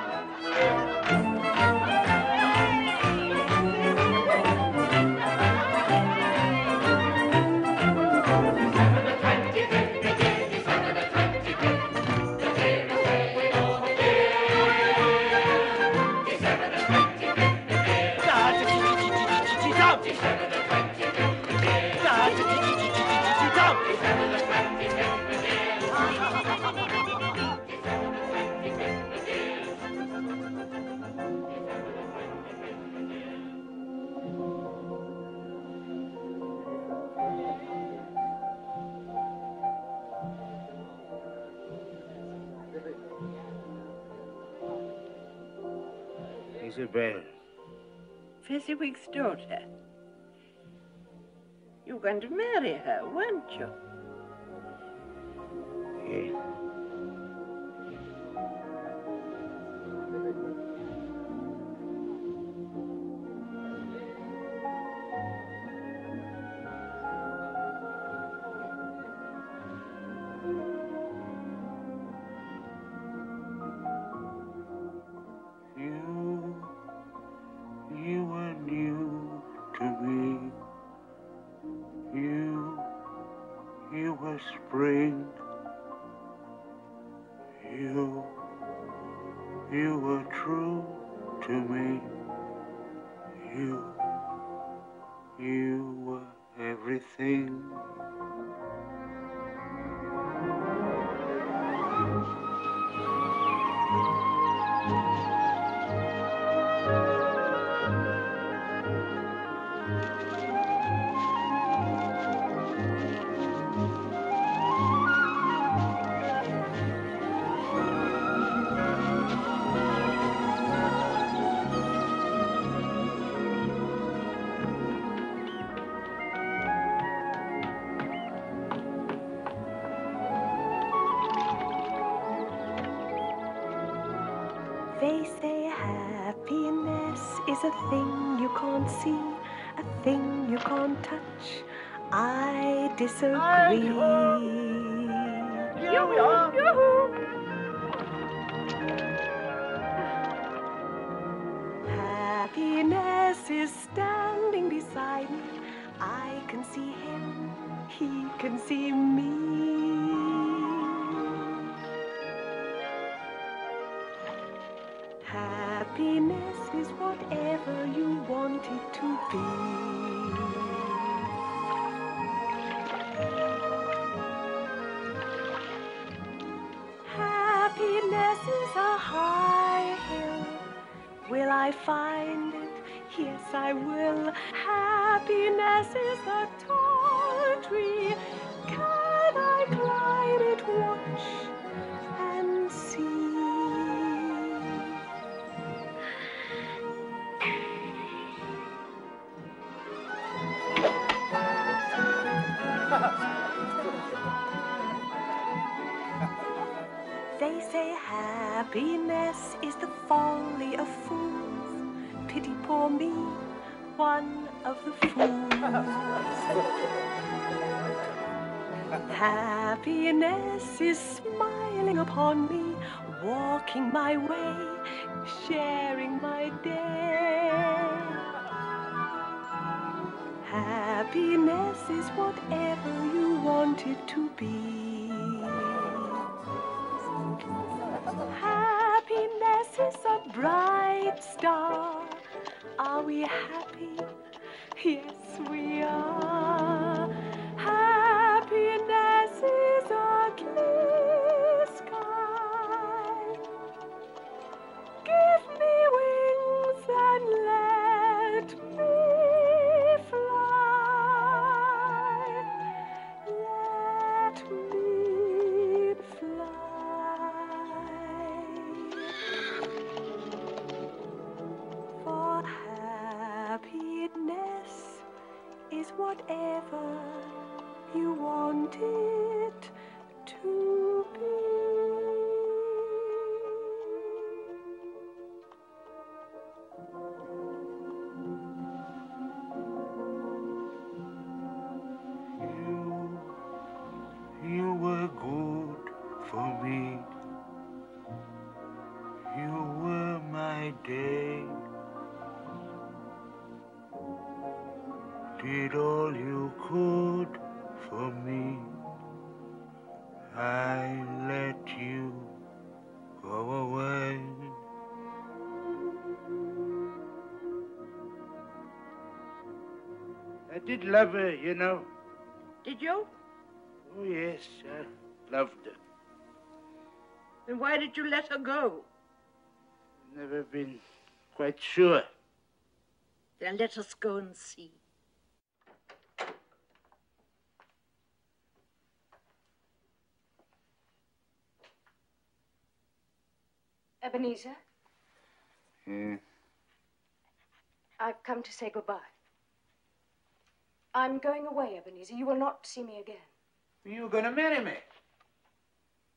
[SPEAKER 4] Isabel.
[SPEAKER 20] Fezziwig's daughter. You're going to marry her, weren't you?
[SPEAKER 4] Yeah. You were new to me. You were spring. You were true to me. You were everything.
[SPEAKER 6] They say happiness is a thing you can't see, a thing you can't touch. I disagree.
[SPEAKER 21] Here we are.
[SPEAKER 6] Happiness is standing beside me. I can see him, he can see me. Happiness is whatever you want it to be. Happiness is a high hill. Will I find it? Yes, I will. Happiness is a tall tree. Can I climb it? Watch and see. They say happiness is the folly of fools. Pity poor me, one of the fools. Happiness is smiling upon me, walking my way, sharing my day. Happiness Happiness is whatever you want it to be. Happiness is a bright star. Are we happy? Yes, we are. Happiness is a clear sky. Give me wings and let me fly. Let me fly. For happiness is whatever you want it to be.
[SPEAKER 4] You were good for me. You were my day. Did all you could for me. I let you go away. I did love her, you know.
[SPEAKER 20] Did you?
[SPEAKER 4] Oh, yes, I loved her.
[SPEAKER 20] Then why did you let her go?
[SPEAKER 4] Never been quite sure.
[SPEAKER 20] Then let us go and see.
[SPEAKER 15] Ebenezer,
[SPEAKER 4] Yeah.
[SPEAKER 15] I've come to say goodbye. I'm going away, Ebenezer. You will not see me again.
[SPEAKER 4] You going to marry me?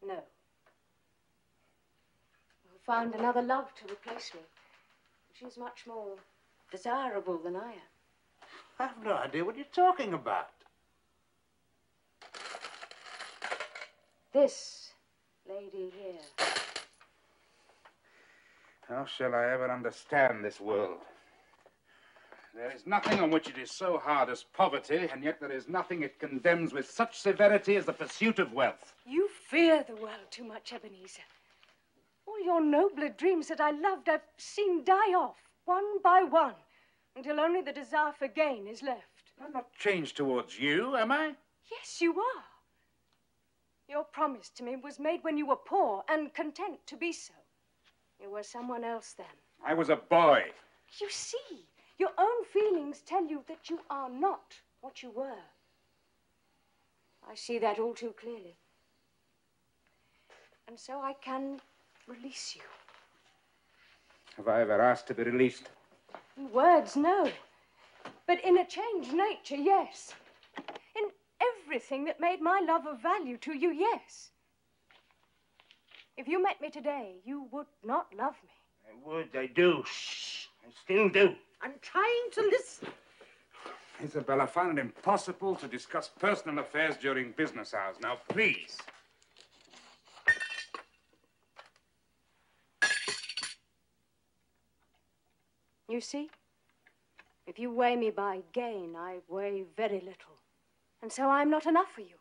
[SPEAKER 15] No. I'll find another love to replace me. She's much more desirable than I am.
[SPEAKER 4] I have no idea what you're talking about.
[SPEAKER 15] This lady here.
[SPEAKER 4] How shall I ever understand this world? There is nothing on which it is so hard as poverty, and yet there is nothing it condemns with such severity as the pursuit of wealth.
[SPEAKER 15] You fear the world too much, Ebenezer. All your nobler dreams that I loved, I've seen die off, one by one, until only the desire for gain is left.
[SPEAKER 4] I'm not changed towards you, am I?
[SPEAKER 15] Yes, you are. Your promise to me was made when you were poor and content to be so. You were someone else then.
[SPEAKER 4] I was a boy.
[SPEAKER 15] You see, your own feelings tell you that you are not what you were. I see that all too clearly. And so I can release you.
[SPEAKER 4] Have I ever asked to be released?
[SPEAKER 15] In words, no. But in a changed nature, yes. In everything that made my love of value to you, yes. If you met me today, you would not love me.
[SPEAKER 4] I would, I do. Shh, I still do.
[SPEAKER 20] I'm trying to listen.
[SPEAKER 4] Isabel, I find it impossible to discuss personal affairs during business hours. Now, please.
[SPEAKER 15] You see, if you weigh me by gain, I weigh very little. And so I'm not enough for you.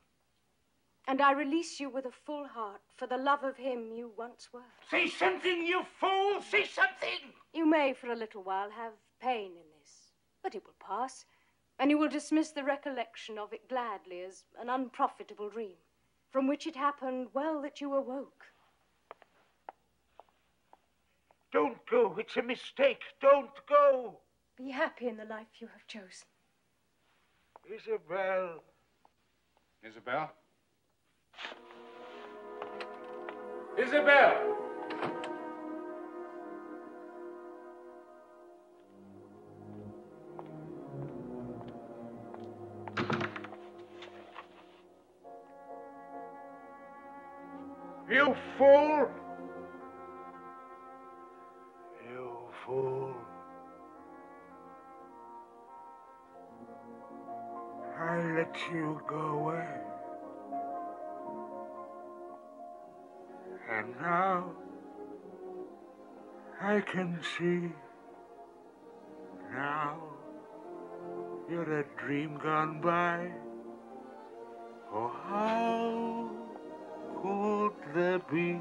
[SPEAKER 15] And I release you with a full heart for the love of him you once were.
[SPEAKER 4] Say something, you fool! Say something!
[SPEAKER 15] You may, for a little while, have pain in this, but it will pass, and you will dismiss the recollection of it gladly as an unprofitable dream, from which it happened well that you awoke.
[SPEAKER 4] Don't go. It's a mistake. Don't go.
[SPEAKER 15] Be happy in the life you have chosen.
[SPEAKER 4] Isabel. Isabel? Isabel! You fool! You fool. I let you go away. And now I can see. Now You're a dream gone by. Oh, how could there be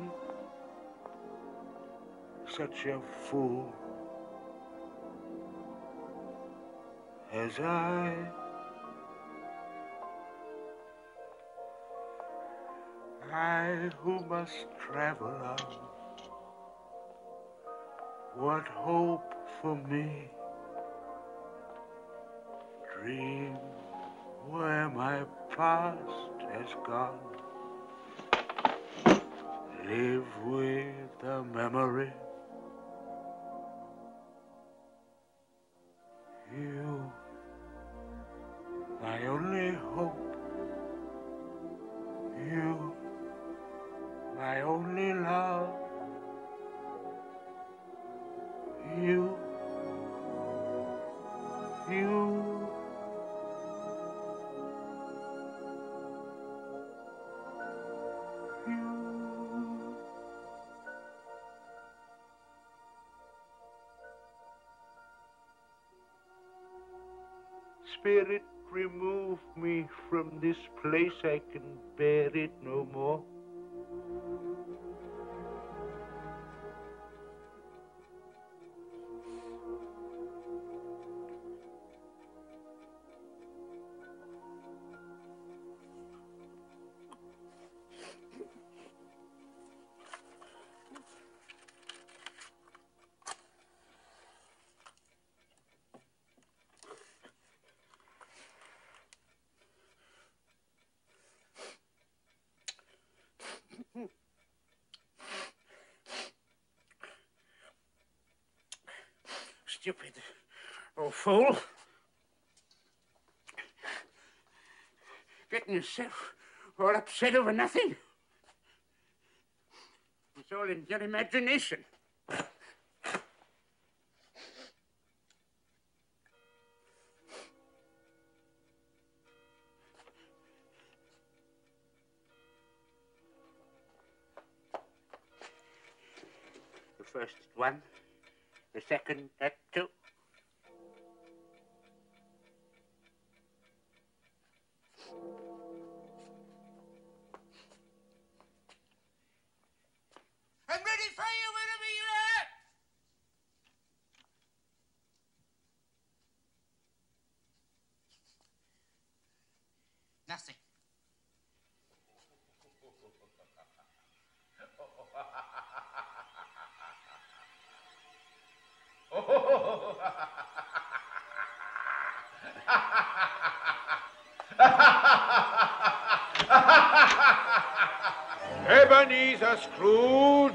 [SPEAKER 4] such a fool as I? I who must travel on, what hope for me? Dream where my past has gone. Live with the memory. You, my only hope. You, my only love. You. Spirit, remove me from this place. I can bear it no more. Stupid old fool. Getting yourself all upset over nothing. It's all in your imagination. The first at 1, the second at 2. I'm ready for you whenever you are. Nothing.
[SPEAKER 11] Ebenezer Scrooge!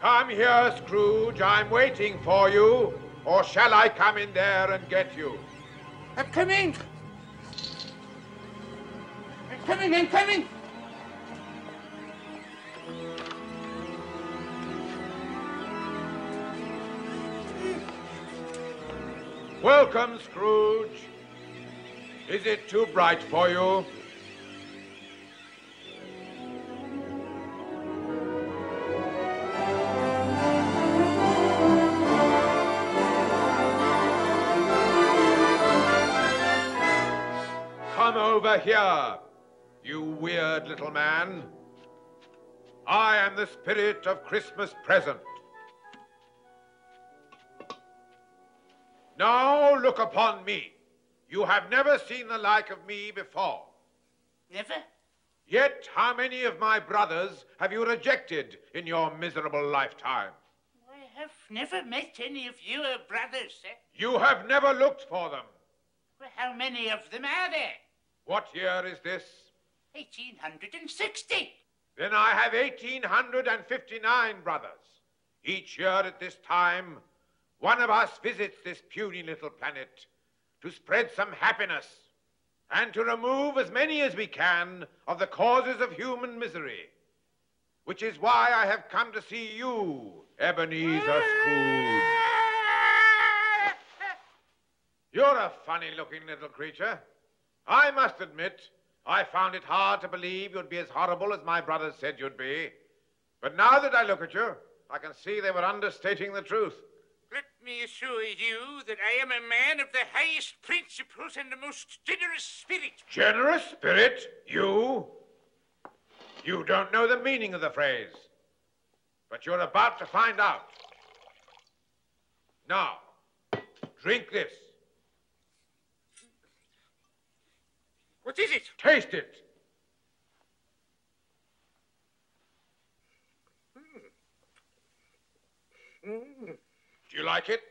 [SPEAKER 11] Come here, Scrooge. I'm waiting for you. Or shall I come in there and get you?
[SPEAKER 4] I'm coming. I'm coming, I'm coming.
[SPEAKER 11] Welcome, Scrooge. Is it too bright for you? Come over here, you weird little man. I am the spirit of Christmas present. Now look upon me. You have never seen the like of me before.
[SPEAKER 4] Never?
[SPEAKER 11] Yet how many of my brothers have you rejected in your miserable lifetime?
[SPEAKER 4] I have never met any of your brothers, sir.
[SPEAKER 11] You have never looked for them.
[SPEAKER 4] Well, how many of them are there?
[SPEAKER 11] What year is this?
[SPEAKER 4] 1860.
[SPEAKER 11] Then I have 1859 brothers. Each year at this time, one of us visits this puny little planet to spread some happiness and to remove as many as we can of the causes of human misery, which is why I have come to see you, Ebenezer Scrooge. You're a funny-looking little creature. I must admit, I found it hard to believe you'd be as horrible as my brothers said you'd be. But now that I look at you, I can see they were understating the truth.
[SPEAKER 4] Let me assure you that I am a man of the highest principles and the most generous spirit.
[SPEAKER 11] Generous spirit? You? You don't know the meaning of the phrase. But you're about to find out. Now, drink this.
[SPEAKER 4] What is it?
[SPEAKER 11] Taste it. Do you like it?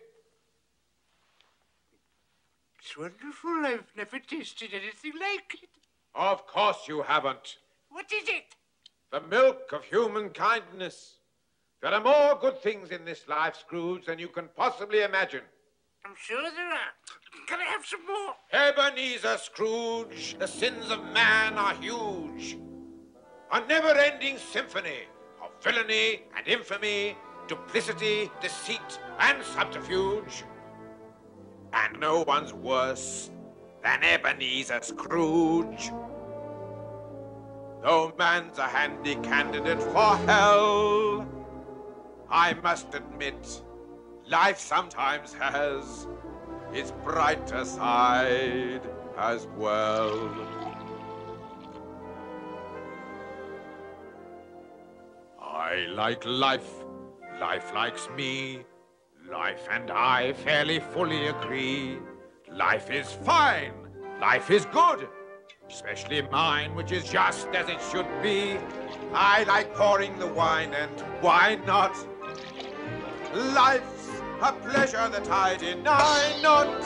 [SPEAKER 4] It's wonderful. I've never tasted anything like it.
[SPEAKER 11] Of course you haven't.
[SPEAKER 4] What is it?
[SPEAKER 11] The milk of human kindness. There are more good things in this life, Scrooge, than you can possibly imagine.
[SPEAKER 4] I'm sure there are. Can I have some more?
[SPEAKER 11] Ebenezer Scrooge, the sins of man are huge. A never-ending symphony of villainy and infamy, duplicity, deceit, and subterfuge. And no one's worse than Ebenezer Scrooge. Though man's a handy candidate for hell, I must admit, life sometimes has its brighter side as well. I like life, life likes me, life and I fairly fully agree. Life is fine, life is good, especially mine, which is just as it should be. I like pouring the wine, and why not? Life's a pleasure that I deny not.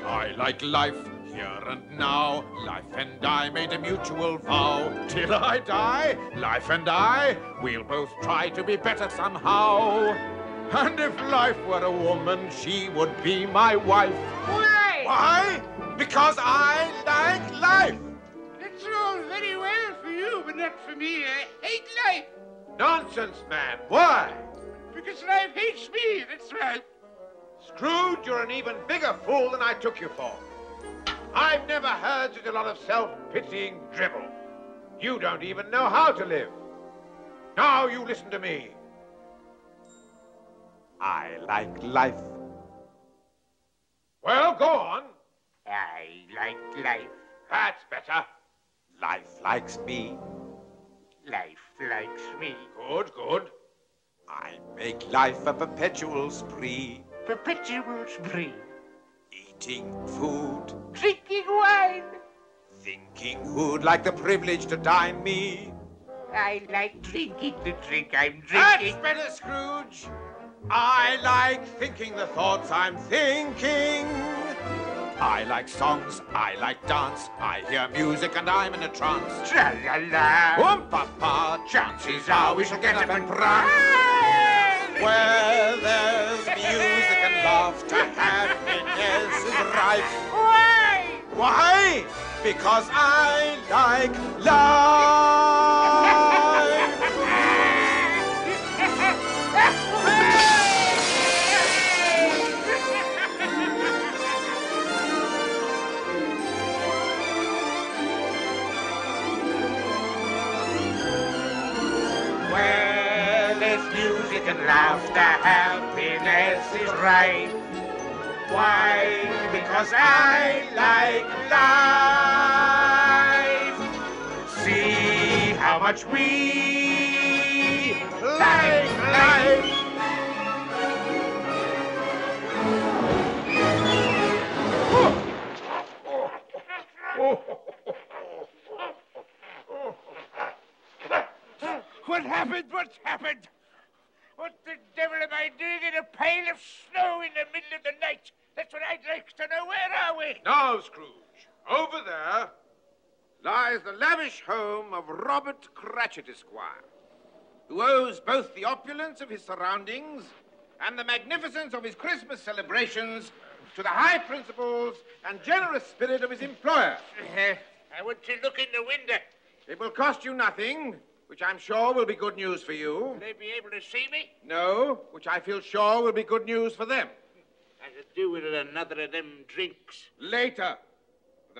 [SPEAKER 11] I like life here and now. Life and I made a mutual vow. Till I die, life and I, we'll both try to be better somehow. And if life were a woman, she would be my wife.
[SPEAKER 4] Why?
[SPEAKER 11] Why? Because I like life.
[SPEAKER 4] That's all very well for you, but not for me. I hate life.
[SPEAKER 11] Nonsense, man. Why?
[SPEAKER 4] Because life hates me, that's right.
[SPEAKER 11] Scrooge, you're an even bigger fool than I took you for. I've never heard such a lot of self-pitying dribble. You don't even know how to live. Now you listen to me. I like life. Well, go on.
[SPEAKER 4] I like life.
[SPEAKER 11] That's better. Life likes me.
[SPEAKER 4] Life likes me.
[SPEAKER 11] Good, good. I make life a perpetual spree.
[SPEAKER 4] Perpetual spree.
[SPEAKER 11] Eating food.
[SPEAKER 4] Drinking wine.
[SPEAKER 11] Thinking who'd like the privilege to dine me.
[SPEAKER 4] I like drinking the drink I'm drinking.
[SPEAKER 11] That's better, Scrooge. I like thinking the thoughts I'm thinking. I like songs, I like dance, I hear music and I'm in a trance.
[SPEAKER 4] Tra-la-la.
[SPEAKER 11] Oom-pa-pa, chances are we shall get up and prance. Where there's music and laughter, happiness is rife.
[SPEAKER 4] Why?
[SPEAKER 11] Why? Because I like life.
[SPEAKER 4] Music and laughter, happiness is right. Why? Because I like life. See how much we like life. What happened? What happened? What the devil am I doing in a pile of snow in the middle of the night? That's what I'd like to know. Where are we?
[SPEAKER 11] Now, Scrooge, over there lies the lavish home of Robert Cratchit, Esquire, who owes both the opulence of his surroundings and the magnificence of his Christmas celebrations to the high principles and generous spirit of his employer.
[SPEAKER 4] I want to look in the window.
[SPEAKER 11] It will cost you nothing, which I'm sure will be good news for you.
[SPEAKER 4] Will they be able to see me?
[SPEAKER 11] No, which I feel sure will be good news for them.
[SPEAKER 4] I could do with another of them drinks.
[SPEAKER 11] Later.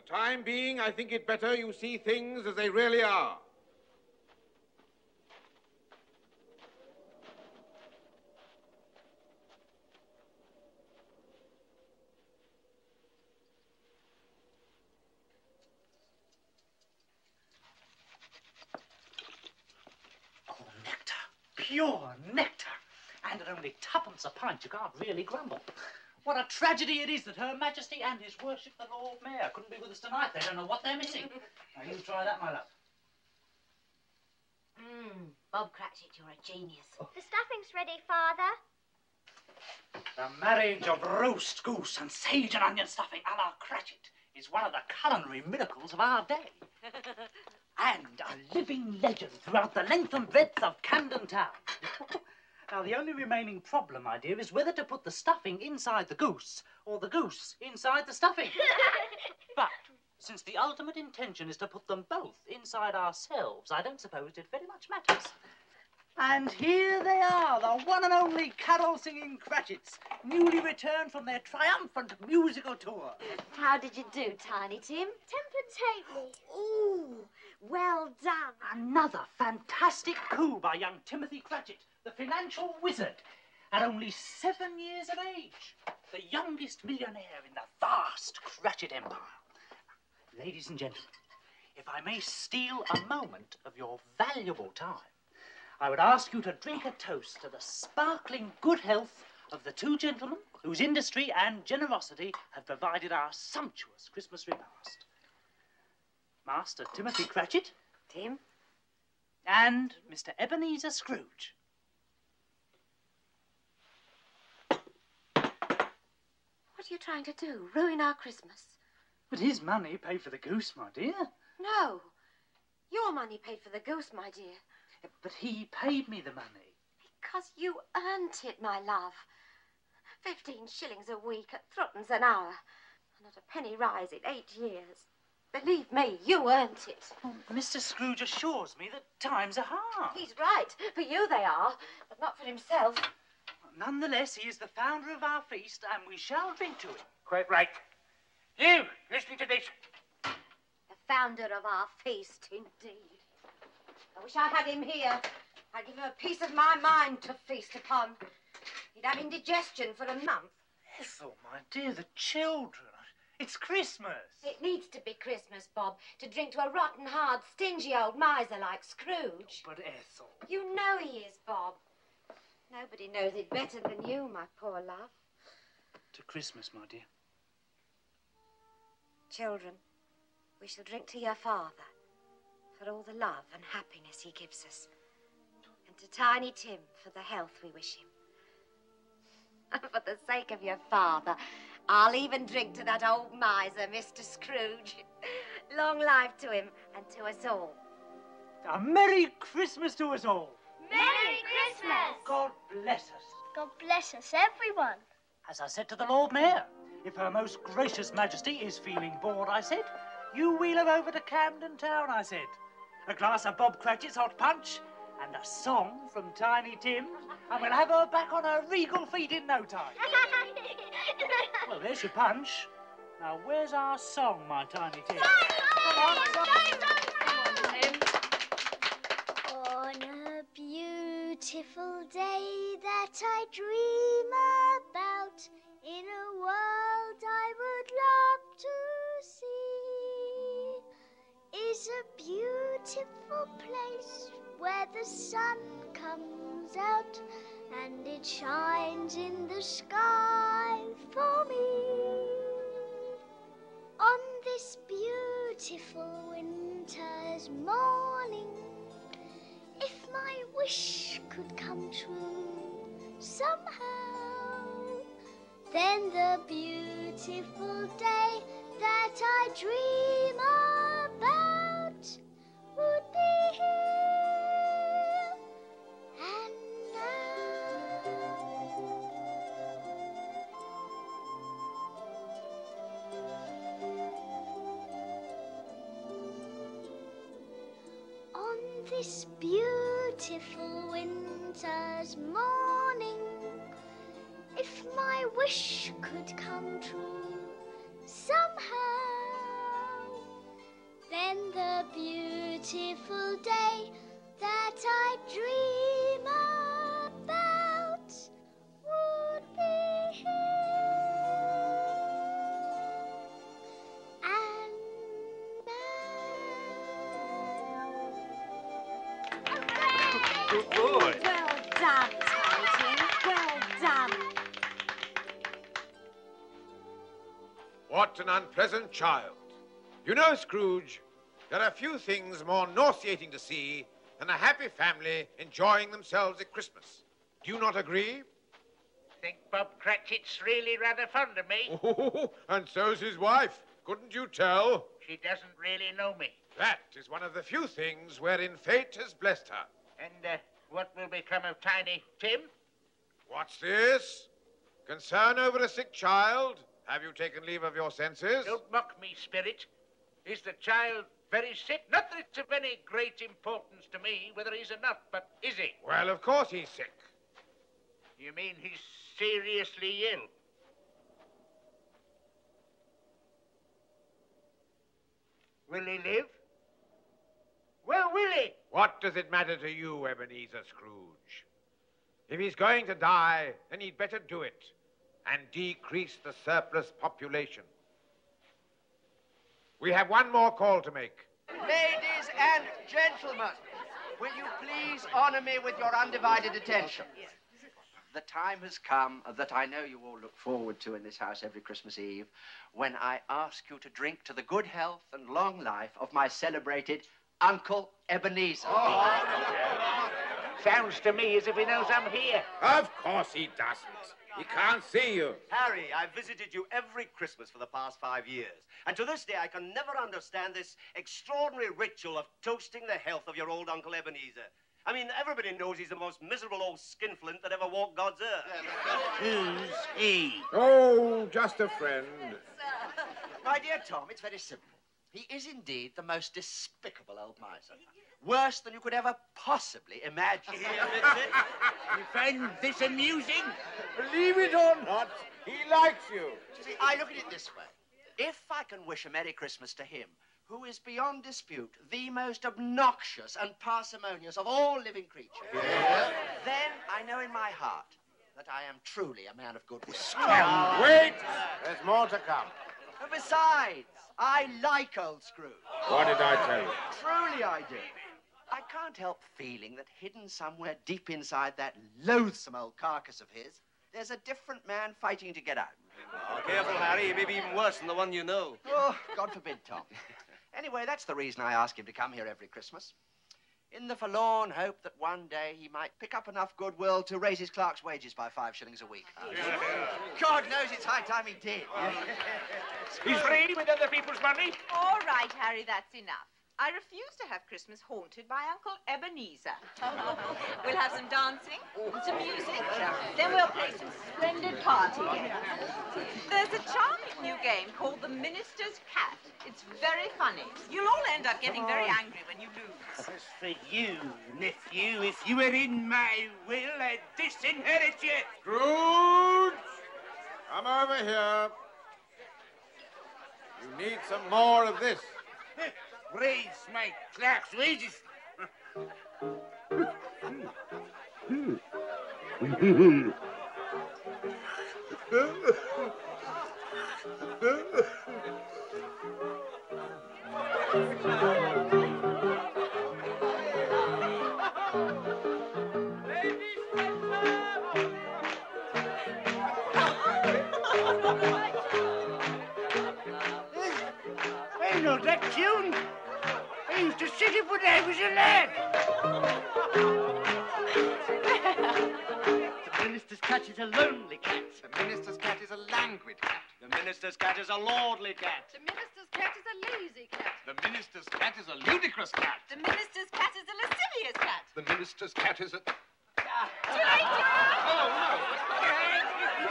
[SPEAKER 11] the time being, I think it better you see things as they really are.
[SPEAKER 7] Pure nectar. And at only twopence a pint, you can't really grumble. What a tragedy it is that Her Majesty and His Worship the Lord Mayor couldn't be with us tonight. They don't know what they're missing. Now, you try that, my love.
[SPEAKER 12] Bob Cratchit, you're a genius.
[SPEAKER 8] The stuffing's ready, Father.
[SPEAKER 7] The marriage of roast goose and sage and onion stuffing a la Cratchit is one of the culinary miracles of our day. And a living legend throughout the length and breadth of Camden Town. Now, the only remaining problem, my dear, is whether to put the stuffing inside the goose or the goose inside the stuffing. But since the ultimate intention is to put them both inside ourselves, I don't suppose it very much matters. And here they are, the one and only carol-singing Cratchits, newly returned from their triumphant musical tour.
[SPEAKER 12] How did you do, Tiny Tim?
[SPEAKER 8] Temper-tately.
[SPEAKER 12] Ooh, well done.
[SPEAKER 7] Another fantastic coup by young Timothy Cratchit, the financial wizard, at only 7 years of age, the youngest millionaire in the vast Cratchit empire. Ladies and gentlemen, if I may steal a moment of your valuable time, I would ask you to drink a toast to the sparkling good health of the two gentlemen whose industry and generosity have provided our sumptuous Christmas repast. Master Timothy Cratchit.
[SPEAKER 12] Tim.
[SPEAKER 7] And Mr. Ebenezer Scrooge.
[SPEAKER 12] What are you trying to do? Ruin our Christmas?
[SPEAKER 7] But his money paid for the goose, my dear.
[SPEAKER 12] No. Your money paid for the goose, my dear.
[SPEAKER 7] But he paid me the money.
[SPEAKER 12] Because you earned it, my love. 15 shillings a week at threepence an hour. And not a penny rise in 8 years. Believe me, you earned it.
[SPEAKER 7] Oh, Mr. Scrooge assures me that times are hard.
[SPEAKER 12] He's right. For you they are, but not for himself.
[SPEAKER 7] Nonetheless, he is the founder of our feast, and we shall drink to him.
[SPEAKER 4] Quite right. You, listen to this.
[SPEAKER 12] The founder of our feast, indeed. I wish I had him here. I'd give him a piece of my mind to feast upon. He'd have indigestion for a month.
[SPEAKER 7] Ethel, my dear, the children. It's Christmas.
[SPEAKER 12] It needs to be Christmas, Bob, to drink to a rotten, hard, stingy old miser like Scrooge.
[SPEAKER 7] But Ethel...
[SPEAKER 12] You know he is, Bob. Nobody knows it better than you, my poor love.
[SPEAKER 7] To Christmas, my dear.
[SPEAKER 12] Children, we shall drink to your father for all the love and happiness he gives us. And to Tiny Tim for the health we wish him. And for the sake of your father, I'll even drink to that old miser, Mr. Scrooge. Long life to him and to us all.
[SPEAKER 7] A Merry Christmas to us all.
[SPEAKER 8] Merry Christmas!
[SPEAKER 7] God bless us.
[SPEAKER 8] God bless us, everyone.
[SPEAKER 7] As I said to the Lord Mayor, if Her Most Gracious Majesty is feeling bored, I said, you wheel her over to Camden Town, I said. A glass of Bob Cratchit's hot punch and a song from Tiny Tim, and we'll have her back on her regal feet in no time. Well, there's your punch. Now, where's our song, my Tiny Tim? Come on, Tim.
[SPEAKER 8] On a beautiful day that I dream about, in a world I would love to see, is a beautiful place where the sun comes out and it shines in the sky for me. On this beautiful winter's morning, if my wish could come true somehow, then the beautiful day that I dream about would be here and on this beautiful winter's morning, if my wish could come true somehow,
[SPEAKER 1] beautiful day that I dream about would be here. And
[SPEAKER 11] Good boy.
[SPEAKER 8] Well done, Tiny Tim. Well done.
[SPEAKER 11] What an unpleasant child. You know, Scrooge, there are few things more nauseating to see than a happy family enjoying themselves at Christmas. Do you not agree?
[SPEAKER 4] Think Bob Cratchit's really rather fond of me.
[SPEAKER 11] Oh, and so's his wife. Couldn't you tell?
[SPEAKER 4] She doesn't really know me.
[SPEAKER 11] That is one of the few things wherein fate has blessed her.
[SPEAKER 4] And what will become of Tiny Tim?
[SPEAKER 11] What's this? Concern over a sick child? Have you taken leave of your senses?
[SPEAKER 4] Don't mock me, Spirit. Is the child very sick? Not that it's of any great importance to me whether he's or not, but is he?
[SPEAKER 11] Well, of course he's sick.
[SPEAKER 4] You mean he's seriously ill? Will he live? Well, will he?
[SPEAKER 11] What does it matter to you, Ebenezer Scrooge? If he's going to die, then he'd better do it and decrease the surplus population. We have one more call to make.
[SPEAKER 17] Ladies and gentlemen, will you please honor me with your undivided attention? The time has come that I know you all look forward to in this house every Christmas Eve, when I ask you to drink to the good health and long life of my celebrated Uncle Ebenezer.
[SPEAKER 4] Sounds to me as if he knows I'm here.
[SPEAKER 11] Of course he doesn't. He can't see you.
[SPEAKER 3] Harry, I've visited you every Christmas for the past 5 years. And to this day, I can never understand this extraordinary ritual of toasting the health of your old Uncle Ebenezer. I mean, everybody knows he's the most miserable old skinflint that ever walked God's earth.
[SPEAKER 4] Who's he?
[SPEAKER 11] Oh, just a friend.
[SPEAKER 17] My dear Tom, it's very simple. He is indeed the most despicable old miser. Worse than you could ever possibly imagine.
[SPEAKER 4] You find this amusing?
[SPEAKER 11] Believe it or not, he likes you.
[SPEAKER 17] See, I look at it this way. If I can wish a Merry Christmas to him, who is beyond dispute the most obnoxious and parsimonious of all living creatures, then I know in my heart that I am truly a man of good will.
[SPEAKER 11] Wait! There's more to come.
[SPEAKER 17] And besides, I like old Scrooge.
[SPEAKER 11] What did I tell you?
[SPEAKER 17] Truly I do. I can't help feeling that hidden somewhere deep inside that loathsome old carcass of his, there's a different man fighting to get out.
[SPEAKER 3] Oh, careful, Harry. He may be even worse than the one you know.
[SPEAKER 17] Oh, God forbid, Tom. Anyway, that's the reason I ask him to come here every Christmas. In the forlorn hope that one day he might pick up enough goodwill to raise his clerk's wages by 5 shillings a week. God knows it's high time he did.
[SPEAKER 4] He's free with other people's money.
[SPEAKER 22] All right, Harry, that's enough. I refuse to have Christmas haunted by Uncle Ebenezer. We'll have some dancing, some music, then we'll play some splendid party games. There's a charming new game called the Minister's Cat. It's very funny. You'll all end up getting very angry when you lose.
[SPEAKER 4] As for you, nephew, if you were in my will, I'd disinherit you.
[SPEAKER 11] Scrooge! Come over here. You need some more of this.
[SPEAKER 4] Raise my clerk's wages. I know that tune. I used to sing it when I was a lad.
[SPEAKER 3] The minister's cat is a lonely cat.
[SPEAKER 11] The minister's cat is a languid cat.
[SPEAKER 3] The minister's cat is a lordly cat.
[SPEAKER 22] The minister's cat is a lazy cat.
[SPEAKER 11] The minister's cat is a ludicrous cat.
[SPEAKER 22] The minister's cat is a lascivious cat.
[SPEAKER 11] The minister's cat is a...
[SPEAKER 22] Too late,
[SPEAKER 11] Oh, no.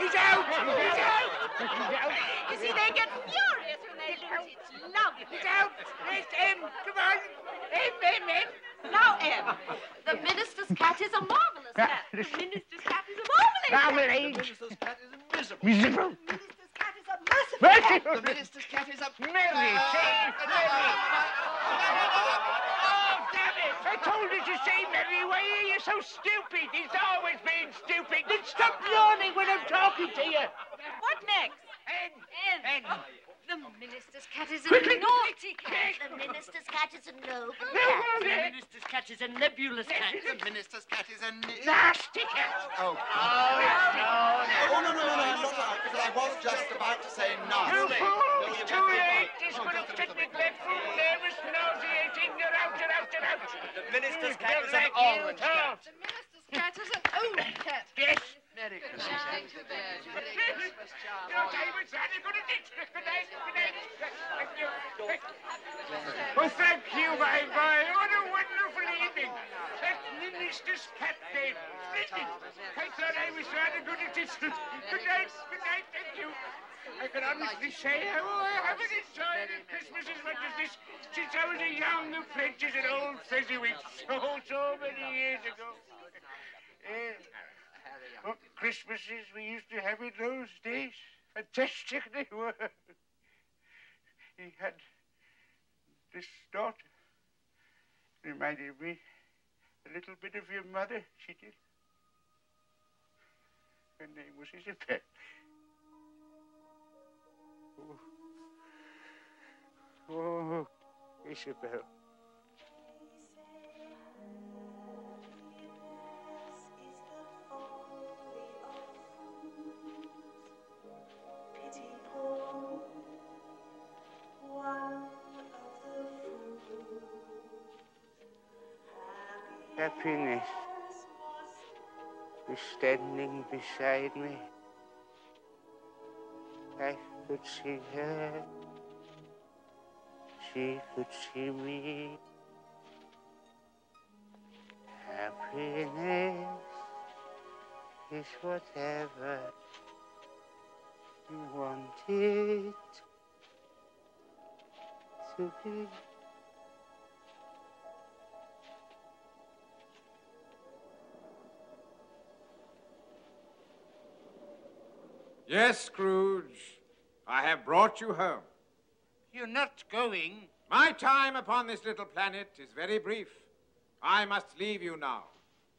[SPEAKER 4] He's out! He's out! He's out!
[SPEAKER 22] You see, they get furious when they lose. It's lovely.
[SPEAKER 4] He's out! Where's M? Come on! M.
[SPEAKER 22] Now, M. The minister's cat is a marvelous cat. The minister's cat is a marvelous cat.
[SPEAKER 3] The minister's cat is a miserable.
[SPEAKER 4] Miserable?
[SPEAKER 22] The minister's cat is a merciful cat.
[SPEAKER 17] The minister's cat is a...
[SPEAKER 4] Merry, say, merry. you're so stupid. He's always been stupid. Then stop yawning when I'm talking to you.
[SPEAKER 22] What next?
[SPEAKER 4] Hen.
[SPEAKER 12] The minister's cat is a
[SPEAKER 4] Quickly.
[SPEAKER 12] naughty cat. The minister's cat is a noble cat.
[SPEAKER 4] The
[SPEAKER 12] minister's cat is a nebulous cat.
[SPEAKER 13] The minister's cat is a...
[SPEAKER 4] Nasty cat.
[SPEAKER 13] Oh.
[SPEAKER 12] Oh,
[SPEAKER 13] no, because I was just about to say nasty.
[SPEAKER 4] You fool! It's too late. This could have been neglectful, nervous, nauseating. You're out.
[SPEAKER 3] The minister's cat is
[SPEAKER 4] You're
[SPEAKER 3] an
[SPEAKER 4] like
[SPEAKER 3] orange
[SPEAKER 4] you,
[SPEAKER 3] cat.
[SPEAKER 4] Tom.
[SPEAKER 16] The minister's cat is an old cat.
[SPEAKER 4] Yes.
[SPEAKER 17] Merry Christmas.
[SPEAKER 4] Merry Christmas, Charles. No, David, Sandy, good night. Good night. Thank you. Well, thank you, my boy. What a wonderful evening. That minister's cat, Dave. Splendid. I thought I was rather good at it. Good night. Thank you. I can honestly say I haven't enjoyed Christmas as much as this since I was a young apprentice at Old Fezziwig so many years ago. What Christmases we used to have in those days. Fantastic they were. He had this daughter. Reminded me a little bit of your mother, she did. Her name was Isabel. Oh, Isabel. Happiness is standing beside me. I could see her. She could see me. Happiness is whatever you want it to be.
[SPEAKER 11] Yes, Scrooge, I have brought you home.
[SPEAKER 4] You're not going.
[SPEAKER 11] My time upon this little planet is very brief. I must leave you now.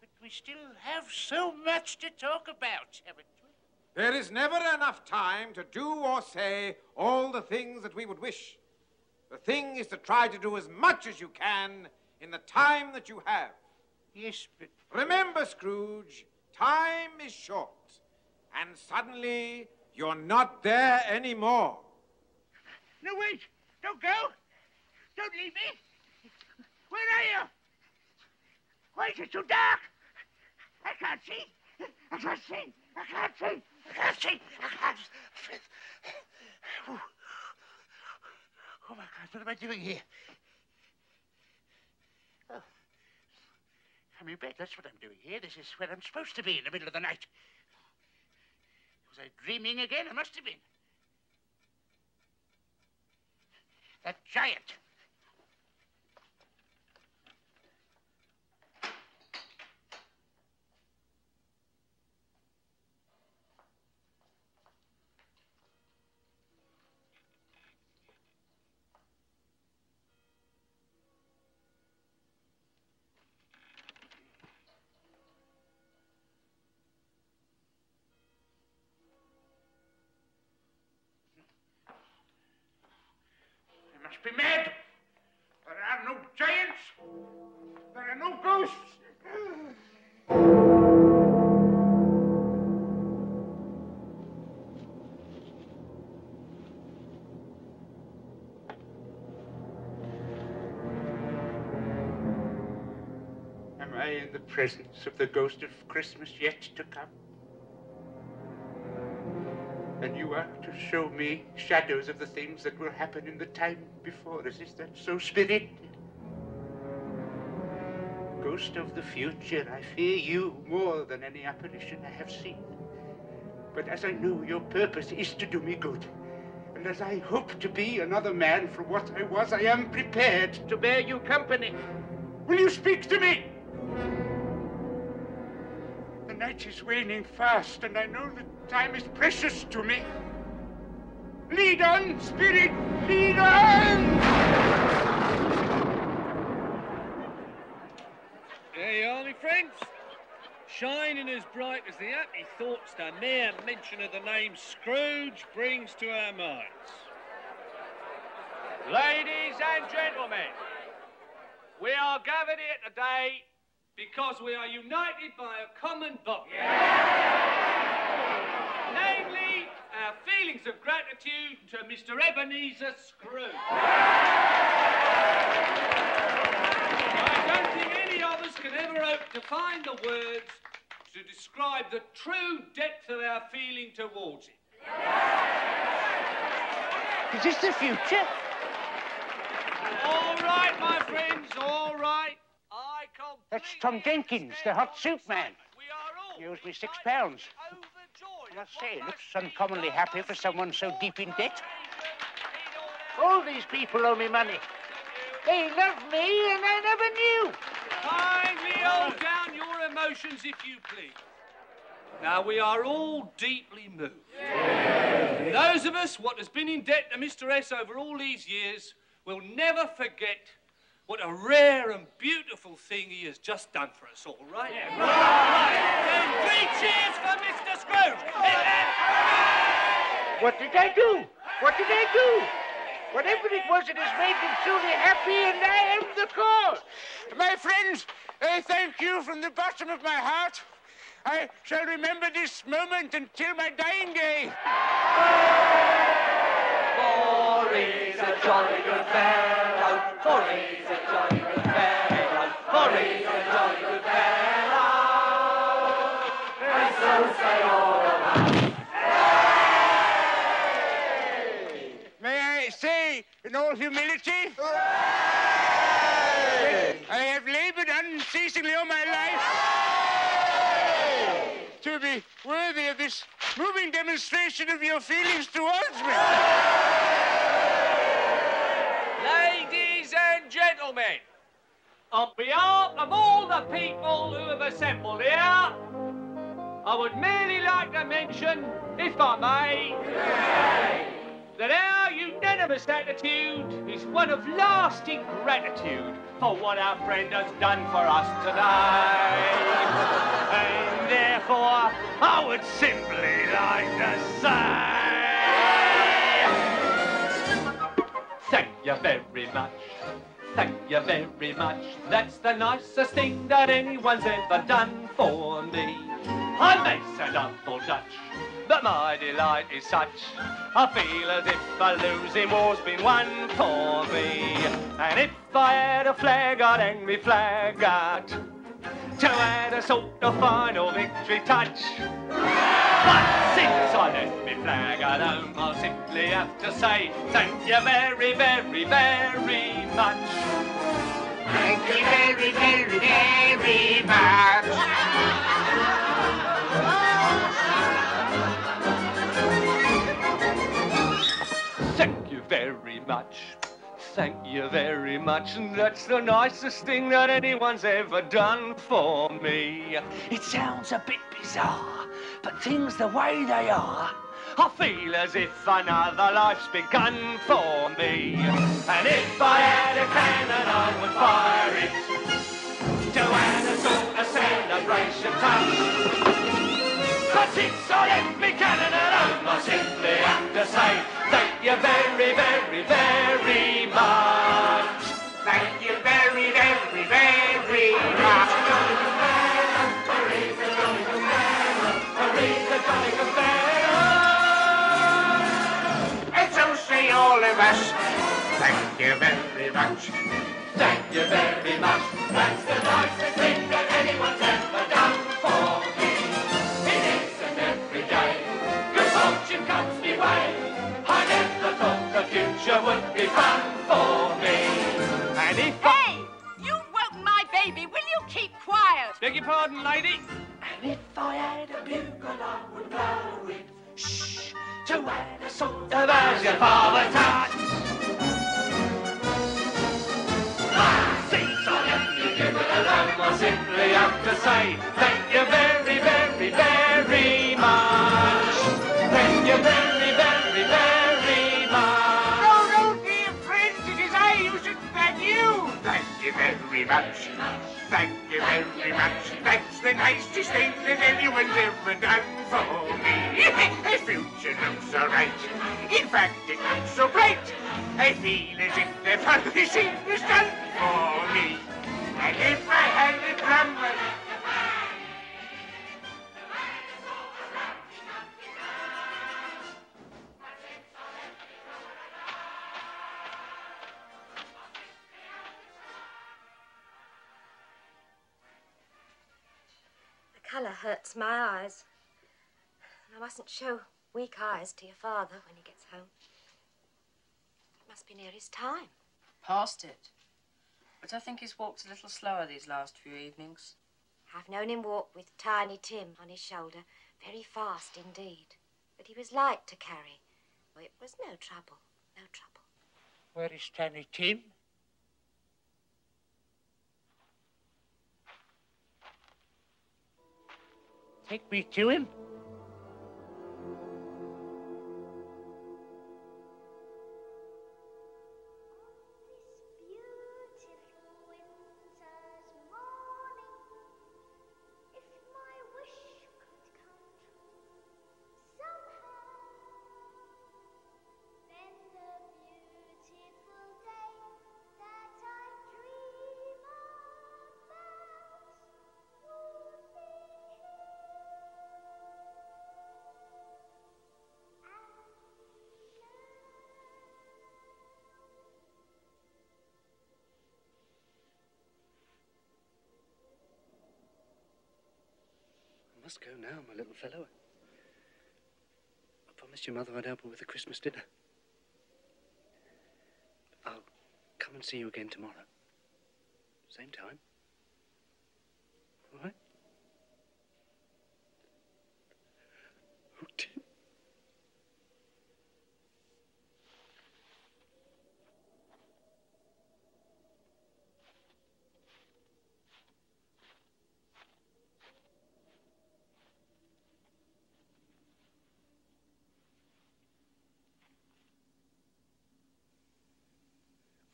[SPEAKER 4] But we still have so much to talk about, haven't we?
[SPEAKER 11] There is never enough time to do or say all the things that we would wish. The thing is to try to do as much as you can in the time that you have.
[SPEAKER 4] Yes, but...
[SPEAKER 11] Remember, Scrooge, time is short. And suddenly, you're not there anymore.
[SPEAKER 4] No, wait. Don't go. Don't leave me. Where are you? Why is it so dark? I can't see. I can't see. Oh, my God, what am I doing here? Oh. I'm in bed, that's what I'm doing here. This is where I'm supposed to be in the middle of the night. Was I dreaming again? I must have been. That giant. Be mad. There are no giants. There are no ghosts. Am I in the presence of the ghost of Christmas yet to come? And you are to show me shadows of the things that will happen in the time before us. Is that so, Spirit? Ghost of the future, I fear you more than any apparition I have seen. But as I know your purpose is to do me good, and as I hope to be another man from what I was, I am prepared to bear you company. Will you speak to me? The night is waning fast, and I know that time is precious to me. Lead on, Spirit, lead on!
[SPEAKER 14] Hey, you all me free?
[SPEAKER 5] friends, shining as bright as the happy thoughts the mere mention of the name Scrooge brings to our minds. Ladies and gentlemen, we are gathered here today because we are united by a common bond. Namely, our feelings of gratitude to Mr. Ebenezer Scrooge. I don't think any of us can ever hope to find the words to describe the true depth of our feeling towards him.
[SPEAKER 4] Is this the future?
[SPEAKER 5] All right, my friends, all right.
[SPEAKER 4] That's Tom Jenkins, the hot soup man. He owes me £6. And I say, he looks uncommonly happy for someone so deep in debt. All these people owe me money. They love me and I never knew.
[SPEAKER 5] Kindly hold down your emotions, if you please. Now, we are all deeply moved. And those of us what has been in debt to Mr. S over all these years will never forget what a rare and beautiful thing he has just done for us all, right? Yeah, right. Then 3 cheers for Mr. Scrooge!
[SPEAKER 4] What did I do? What did I do? Whatever it was, it has made them truly happy, and I am the cause. My friends, I thank you from the bottom of my heart. I shall remember this moment until my dying day.
[SPEAKER 1] For he's a jolly good fellow, for he's a jolly good fellow, for he's a jolly good fellow, and so say all about.
[SPEAKER 4] May I say, in all humility, I have labored unceasingly all my life to be worthy of this moving demonstration of your feelings towards me.
[SPEAKER 5] Ladies and gentlemen, on behalf of all the people who have assembled here, I would merely like to mention, if I may, that our unanimous attitude is one of lasting gratitude for what our friend has done for us today. And therefore, I would simply like to say, thank you very much. Thank you very much. That's the nicest thing that anyone's ever done for me. I may sound awful Dutch, but my delight is such. I feel as if a losing war's been won for me. And if I had a flag, I'd hang me flag out to add a sort of final victory touch. But since I left me flag at home, I'll simply have to say thank you very, very, very much.
[SPEAKER 4] Thank you very, very, very much.
[SPEAKER 5] Thank you very much. Thank you very much. And that's the nicest thing that anyone's ever done for me. It sounds a bit bizarre, but things the way they are, I feel as if another life's begun for me. And if I had a cannon, I would fire it to add a sort of celebration touch. But since I left me cannon at home, I simply have to say thank you very, very, very much.
[SPEAKER 4] Thank you very, very, very much. And so say all of us, thank you very much.
[SPEAKER 1] Thank you very much. That's the nicest thing that anyone's ever done for me. It isn't every day good fortune comes me way. I never thought the future would be fun for me.
[SPEAKER 5] And if
[SPEAKER 16] Hey! You've woken my baby. Will you keep quiet?
[SPEAKER 5] Beg your pardon, lady.
[SPEAKER 1] And if I had a bugle, I would blow it. Shh, to add a sort of as your father touch. Since I left me bugle alone, I simply have to say thank you very, very, very much. Thank you very, very, very much.
[SPEAKER 4] No, dear friends, it is I who should thank you. Thank
[SPEAKER 11] you very much. Thank you very much. That's the nicest thing that anyone's ever done for me. The future looks all right. In fact, it looks so bright. I feel as if the furnishing is done for me. And if I had a drummer...
[SPEAKER 12] The colour hurts my eyes. I mustn't show weak eyes to your father when he gets home. It must be near his time.
[SPEAKER 14] Past it. But I think he's walked a little slower these last few evenings.
[SPEAKER 12] I've known him walk with Tiny Tim on his shoulder, very fast indeed. But he was light to carry. Well, it was no trouble, no trouble.
[SPEAKER 4] Where is Tiny Tim? Take me to him.
[SPEAKER 18] I must go now, my little fellow. I promised your mother I'd help her with the Christmas dinner. I'll come and see you again tomorrow. Same time. All right? Oh, Tim.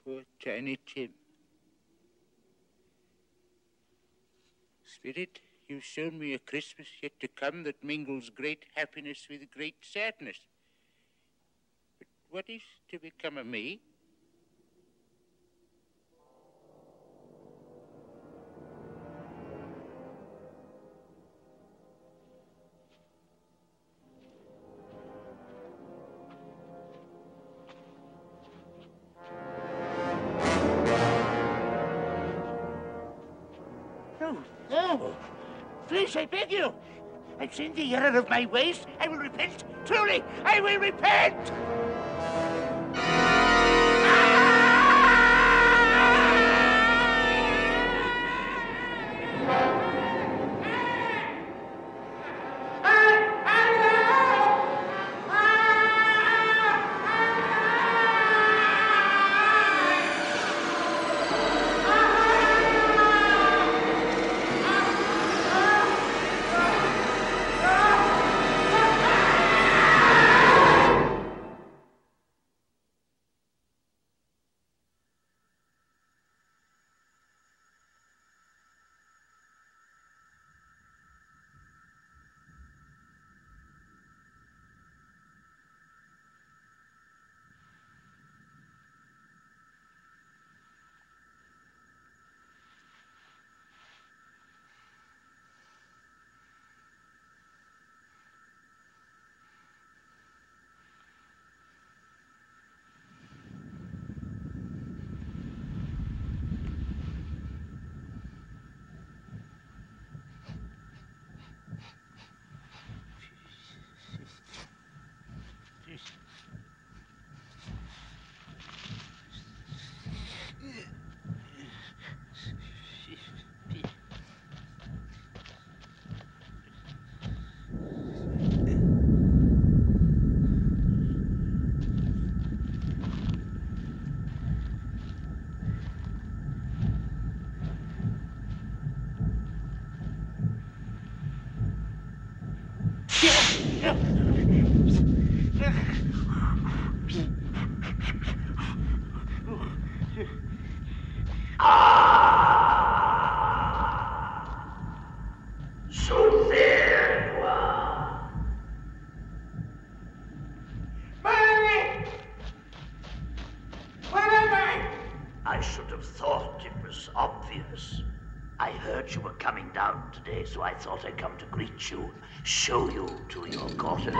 [SPEAKER 4] Poor Tiny Tim. Spirit, you've shown me a Christmas yet to come that mingles great happiness with great sadness. But what is to become of me? No, please, I beg you. I've seen the error of my ways. I will repent. Truly, I will repent. Ah!
[SPEAKER 19] I heard you were coming down today, so I thought I'd come to greet you, show you to your quarters.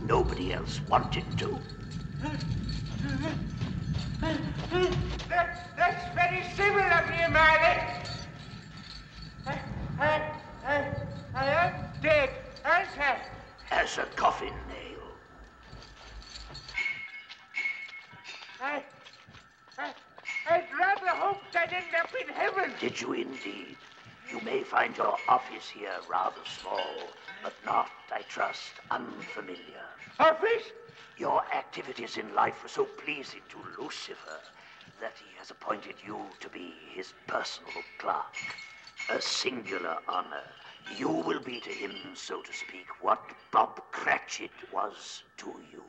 [SPEAKER 19] Nobody else wanted to.
[SPEAKER 21] That's very civil of you, Marley. I am dead, aren't I?
[SPEAKER 19] As a coffin nail.
[SPEAKER 21] I'd rather hope I'd end up in heaven.
[SPEAKER 19] Did you indeed? You may find your office here rather small, but not, I trust, unfamiliar.
[SPEAKER 21] Office?
[SPEAKER 19] Your activities in life were so pleasing to Lucifer that he has appointed you to be his personal clerk. A singular honor. You will be to him, so to speak, what Bob Cratchit was to you.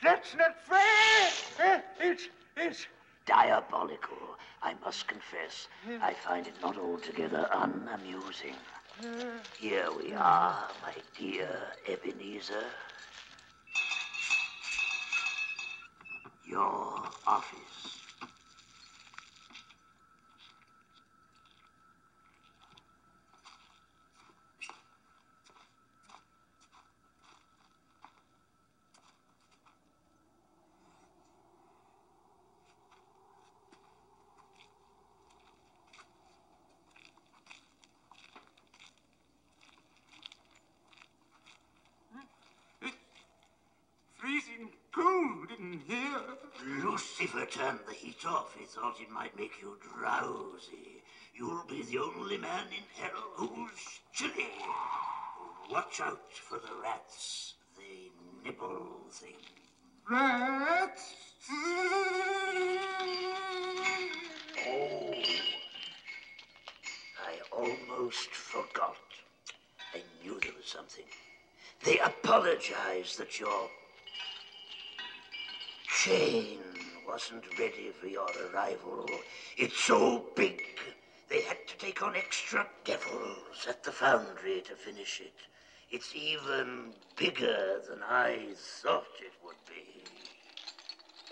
[SPEAKER 21] That's not fair. It's
[SPEAKER 19] diabolical, I must confess. I find it not altogether unamusing. Here we are, my dear Ebenezer. Your office.
[SPEAKER 21] freezing cold in here.
[SPEAKER 19] Lucifer turned the heat off. He thought it might make you drowsy. You'll be the only man in hell who's chilly. Watch out for the rats. They nibble things.
[SPEAKER 21] Rats?
[SPEAKER 19] Oh, I almost forgot. I knew there was something. They apologize that your chain wasn't ready for your arrival. It's so big, they had to take on extra devils at the foundry to finish it. It's even bigger than I thought it would be.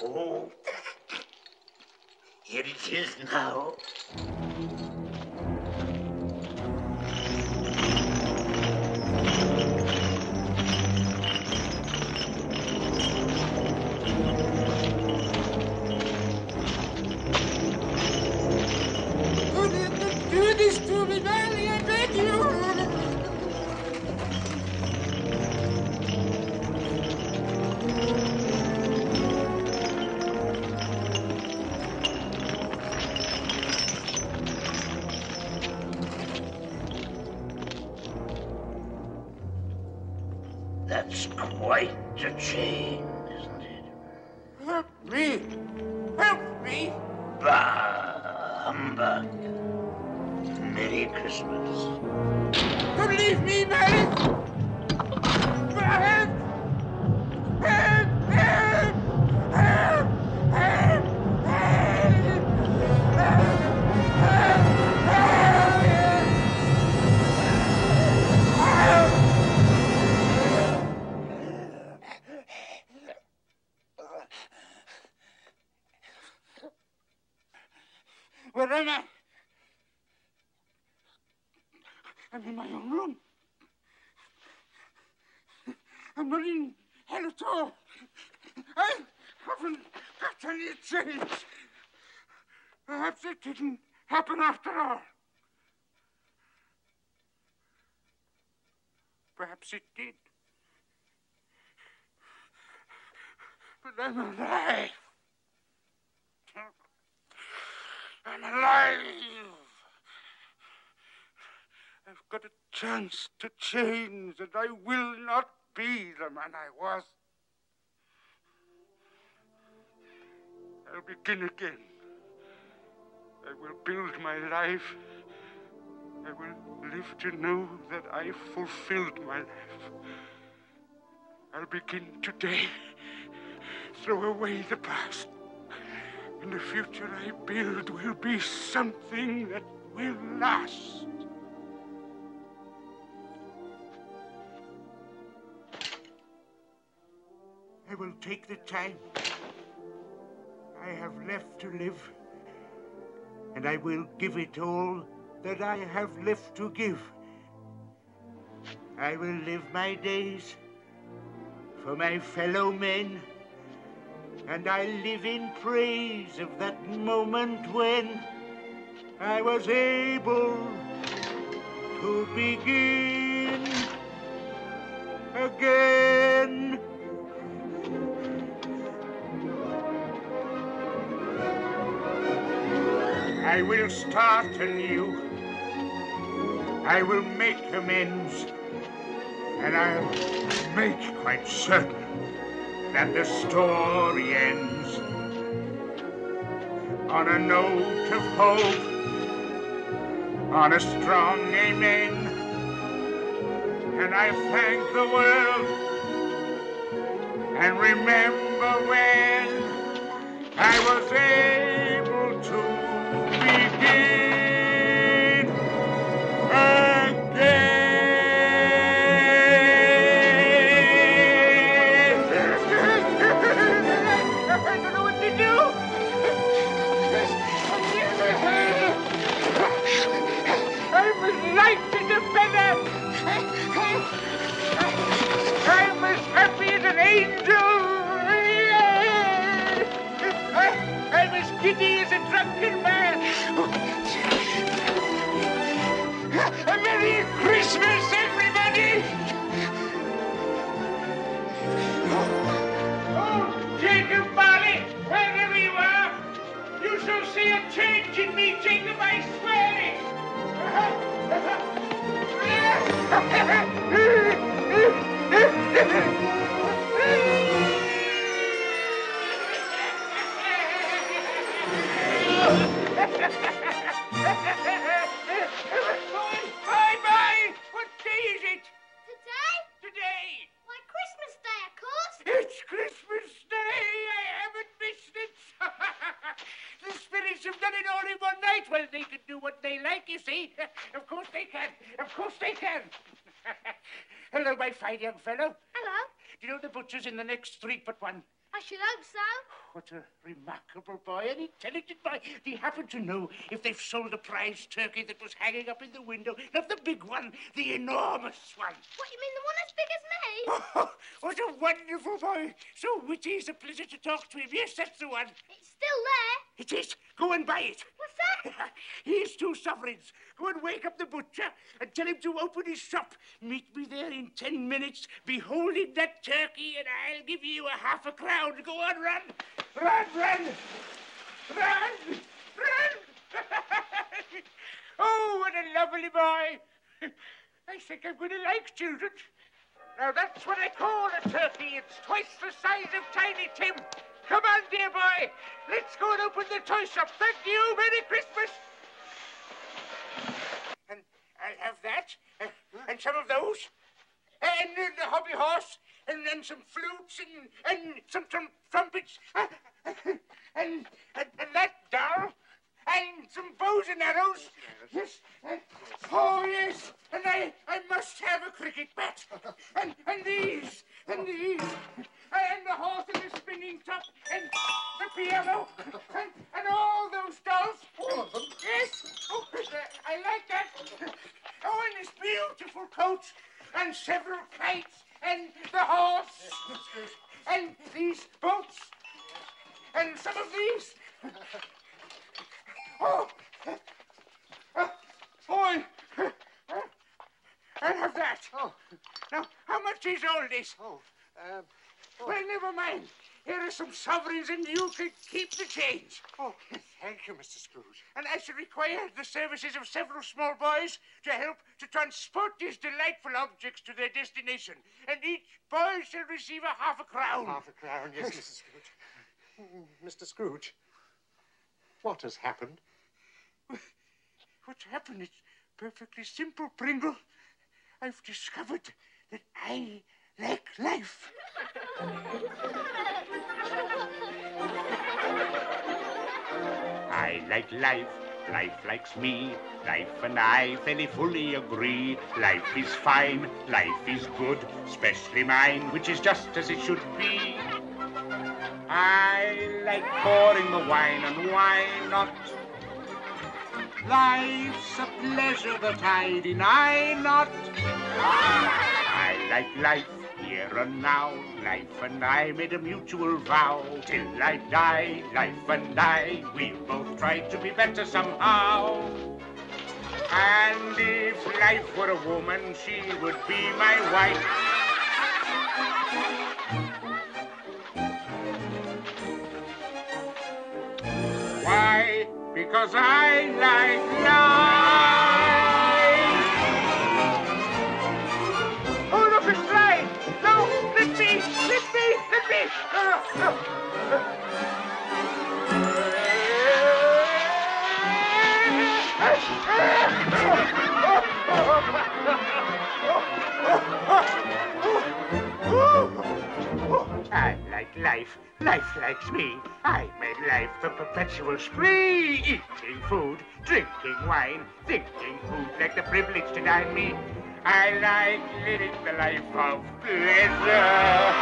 [SPEAKER 19] Oh, here it is now.
[SPEAKER 21] Do this to me, Manny, I beg you.
[SPEAKER 19] That's quite a chain, isn't it?
[SPEAKER 21] Help me! Help me!
[SPEAKER 19] Bah, humbug. Merry Christmas.
[SPEAKER 21] Don't leave me, Mary! Help! Help! Help! Help! Help! Where am I? I'm in my own room. I'm not in hell at all. I haven't got any change. Perhaps it didn't happen after all. Perhaps it did. But I'm alive. I'm alive. I've got a chance to change, and I will not be the man I was. I'll begin again. I will build my life. I will live to know that I fulfilled my life. I'll begin today. Throw away the past. And the future I build will be something that will last. I will take the time I have left to live
[SPEAKER 4] and I will give it all that I have left to give. I will live my days for my fellow men, and I live in praise of that moment when I was able to begin again. I will start anew. I will make amends, and I'll make quite certain that the story ends on a note of hope, on a strong amen. And I thank the world and remember when I was able to begin again. I don't know what to do. I'm as light as a feather. I'm as happy as an angel. I'm as giddy as a drunken man. A Merry Christmas, everybody! Oh, Jacob Barley, wherever you are, you shall see a change in me, Jacob, I swear it! Bye-bye! What day is it?
[SPEAKER 8] Today?
[SPEAKER 4] Today!
[SPEAKER 8] Why, Christmas Day, of course.
[SPEAKER 4] It's Christmas Day! I haven't missed it! The spirits have done it all in one night. Well, they can do what they like, you see. Of course they can. Of course they can. Hello, my fine young fellow.
[SPEAKER 8] Hello.
[SPEAKER 4] Do you know the butcher's in the next street but one?
[SPEAKER 8] I should hope so.
[SPEAKER 4] What a remarkable boy, an intelligent boy. Do you happen to know if they've sold the prize turkey that was hanging up in the window? Not the big one, the enormous one.
[SPEAKER 8] What, you mean the one as big as me?
[SPEAKER 4] Oh, what a wonderful boy. So witty, it's a pleasure to talk to him. Yes, that's the one.
[SPEAKER 8] It's still there.
[SPEAKER 4] It is. Go and buy it.
[SPEAKER 8] What's that?
[SPEAKER 4] Here's 2 sovereigns. Go and wake up the butcher and tell him to open his shop. Meet me there in 10 minutes, beholding that turkey, and I'll give you a half a crown. Go on, run. Run, run. Run, run. Oh, what a lovely boy. I think I'm going to like children. Now, that's what I call a turkey. It's twice the size of Tiny Tim. Come on, dear boy. Let's go and open the toy shop. Thank you. Merry Christmas. And I'll have that, and some of those, and the hobby horse, and then some flutes, and some trumpets, and that doll, and some bows and arrows. Yes, oh yes, and I must have a cricket bat, and these, and the horse and the spinning top, and the piano, and all those dolls. All of them? Yes. Oh, I like that. Oh, and this beautiful coat, and several kites, and the horse, and these boats, and some of these. Oh, boy, I'll have that. Oh. Now, how much is all this? Well, never mind. Here are some sovereigns, and you can keep the change. Oh, thank you, Mr. Scrooge. And I shall require the services of several small boys to help to transport these delightful objects to their destination. And each boy shall receive a half a crown.
[SPEAKER 21] Half a crown, yes, Mrs. Scrooge. Mr. Scrooge, what has happened?
[SPEAKER 4] What's happened? It's perfectly simple, Pringle. I've discovered that I like life.
[SPEAKER 2] I like life, life likes me. Life and I fairly fully agree. Life is fine, life is good, especially mine, which is just as it should be. I like pouring the wine, and why not? Life's a pleasure that I deny not. I like life here and now. Life and I made a mutual vow. Till I die, life and I, we'll both try to be better somehow. And if life were a woman, she would be my wife. Why? Because I like life. Oh, look, it's flying. No, let me, let me, let me. I like life. Life likes me. I made life a perpetual spree. Eating food, drinking wine, thinking who'd like the privilege to dine me. I like living the life of pleasure.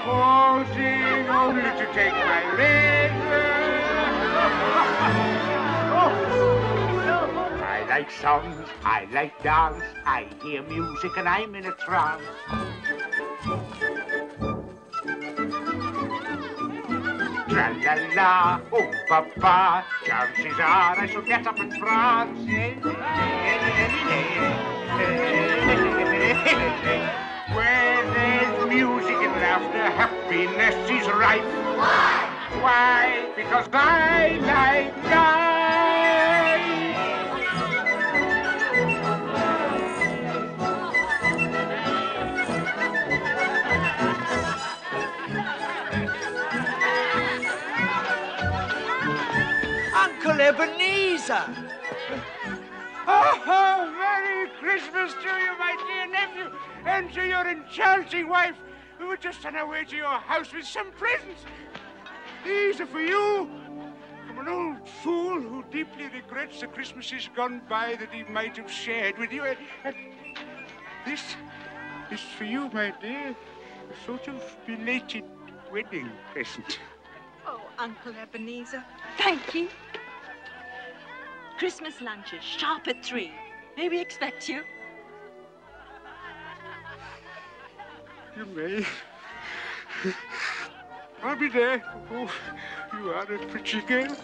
[SPEAKER 2] Pausing only to take my leisure. I like songs, I like dance, I hear music and I'm in a trance. Tra-la-la, oh papa, chances are I shall get up and prance. Where there's music and laughter, happiness is rife. Why? Why? Because I like life.
[SPEAKER 17] Uncle Ebenezer!
[SPEAKER 2] Oh, Merry Christmas to you, my dear nephew, and to your enchanting wife. We were just on our way to your house with some presents. These are for you, from an old fool who deeply regrets the Christmases gone by that he might have shared with you. And this is for you, my dear, a sort of belated wedding present.
[SPEAKER 22] Oh, Uncle Ebenezer, thank you. Christmas lunches, sharp at 3. May we expect you?
[SPEAKER 2] You may. I'll be there. Oh, you are a pretty girl.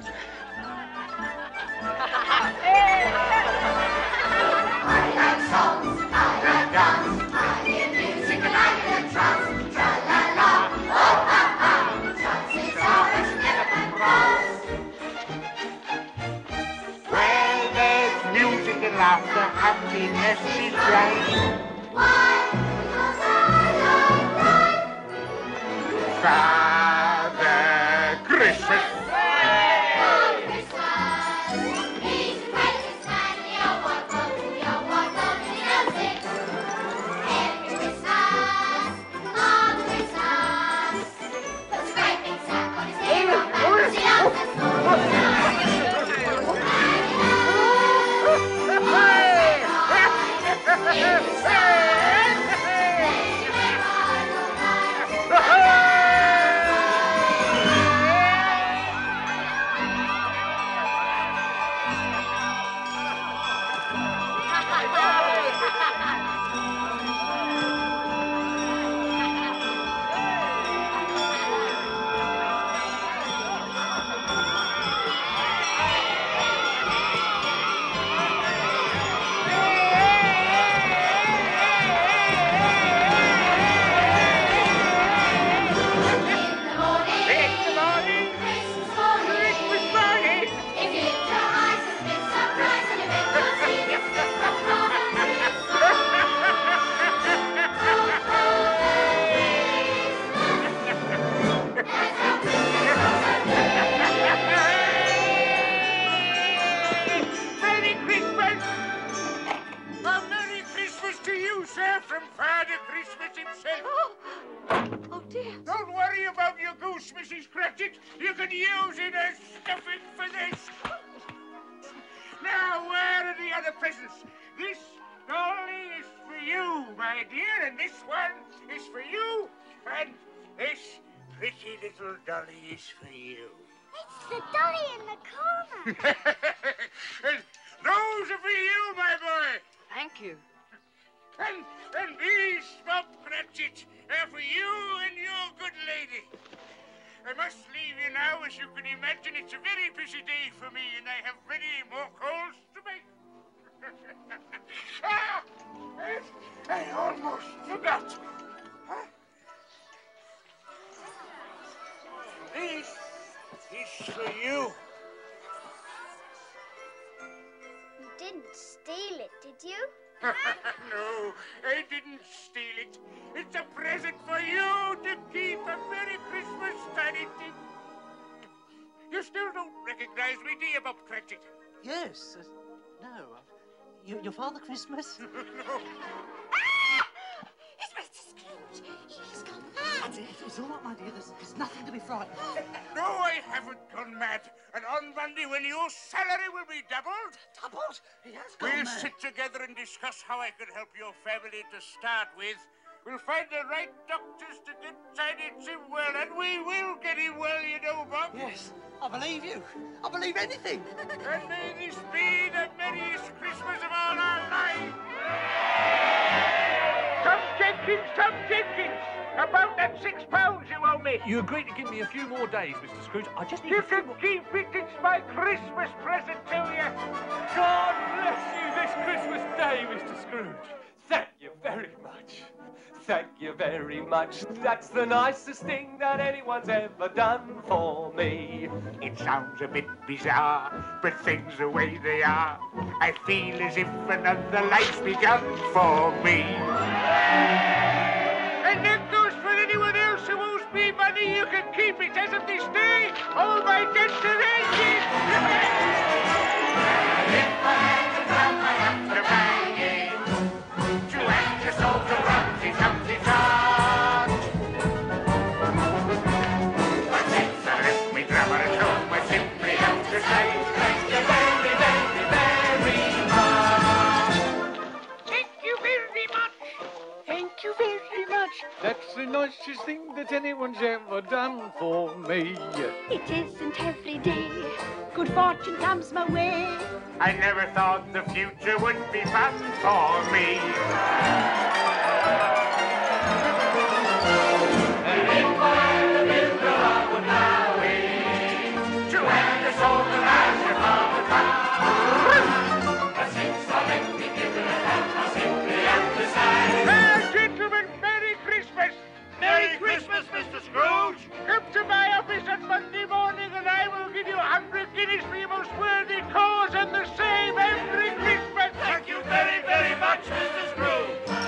[SPEAKER 1] I like songs, I like dance, I hear music and I'm in a trance. Tra-la-la, oh-ha-ha, chances are it's never been crossed.
[SPEAKER 2] Where there's music and laughter, happiness is right.
[SPEAKER 1] Why? Because I like life.
[SPEAKER 2] Father Christmas. You can use it as stuffing for this. Now, where are the other presents? This dolly is for you, my dear, and this one is for you, and this pretty little dolly is for you.
[SPEAKER 8] It's the dolly in the corner.
[SPEAKER 15] you.
[SPEAKER 2] And these, Bob Cratchit, are for you and your good lady. I must leave you now. As you can imagine, it's a very busy day for me, and I have many more calls to make. I almost forgot. This is for you.
[SPEAKER 8] You didn't steal it, did you?
[SPEAKER 2] No, I didn't steal it. It's a present for you to keep a Merry Christmas, Tiny Tim. You still don't recognize me, do you, Bob Cratchit?
[SPEAKER 7] Yes. No. Your Father Christmas?
[SPEAKER 2] No.
[SPEAKER 8] It's Mr. Scrooge. He's gone mad.
[SPEAKER 7] It's all right, my dear. There's nothing to be frightened of.
[SPEAKER 2] No, I haven't gone mad. And on Monday, when your salary will be doubled...
[SPEAKER 7] Doubled? He has gone
[SPEAKER 2] We'll
[SPEAKER 7] mad.
[SPEAKER 2] sit together and discuss how I can help your family to start with. We'll find the right doctors to get Tiny Tim well, and we will get him well, you know, Bob.
[SPEAKER 7] Yes, I believe you. I believe anything.
[SPEAKER 2] And may this be the merriest Christmas of all our lives. Tom Jenkins, about that £6 you owe me.
[SPEAKER 5] You agreed to give me a few more days, Mr. Scrooge. I just need
[SPEAKER 2] You
[SPEAKER 5] a few
[SPEAKER 2] can
[SPEAKER 5] more...
[SPEAKER 2] keep it. It's my Christmas present to you.
[SPEAKER 5] God bless you this Christmas Day, Mr. Scrooge. Thank you very much. Thank you very much. That's the nicest thing that anyone's ever done for me.
[SPEAKER 2] It sounds a bit bizarre, but things the way they are, I feel as if another life's begun for me. And that goes for anyone else who owes me money. You can keep it as of this day. All my debts are ended. If I had to come, I have to bang it. To act as all the Rumty Tumty Tart. But since I left me drummer at home, I simply have to say thank you very, very, very much. Thank you very much. Thank you very much.
[SPEAKER 5] That's the nicest thing that anyone's ever done for me.
[SPEAKER 16] It isn't every day good fortune comes my way.
[SPEAKER 2] I never thought the future would be fun for me. And if I had a builder, I would now wait to hand us all the master of the town. But since I've been given a hand, I simply have to say, gentlemen, Merry Christmas! Merry Christmas, Mr. Scrooge! Come to my office on Monday morning and I will give you 100 guineas for your most worthy cause and the same every Christmas! Thank you very, very much, Mr. Scrooge!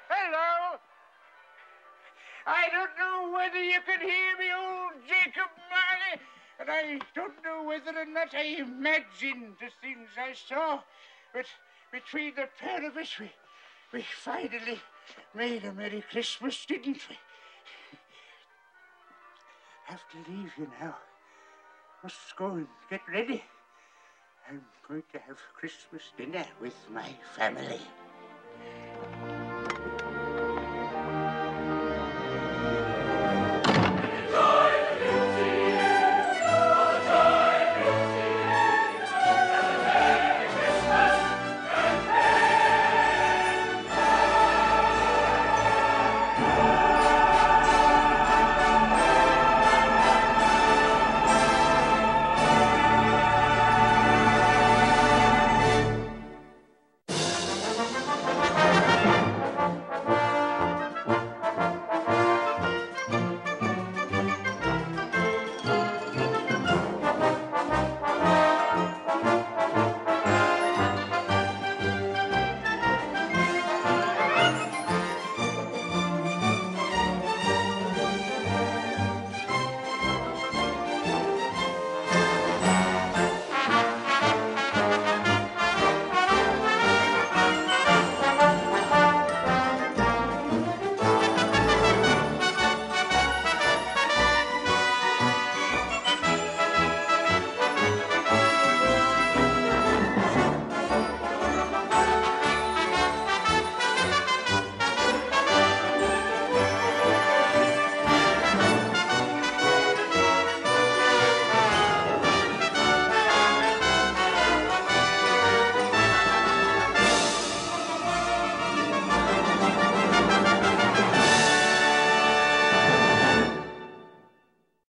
[SPEAKER 2] Hello. I don't know whether you can hear me, old Jacob Marley, and I don't know whether or not I imagined the things I saw, but between the pair of us, we finally made a Merry Christmas, didn't we? I have to leave you now. Must go and get ready. I'm going to have Christmas dinner with my family.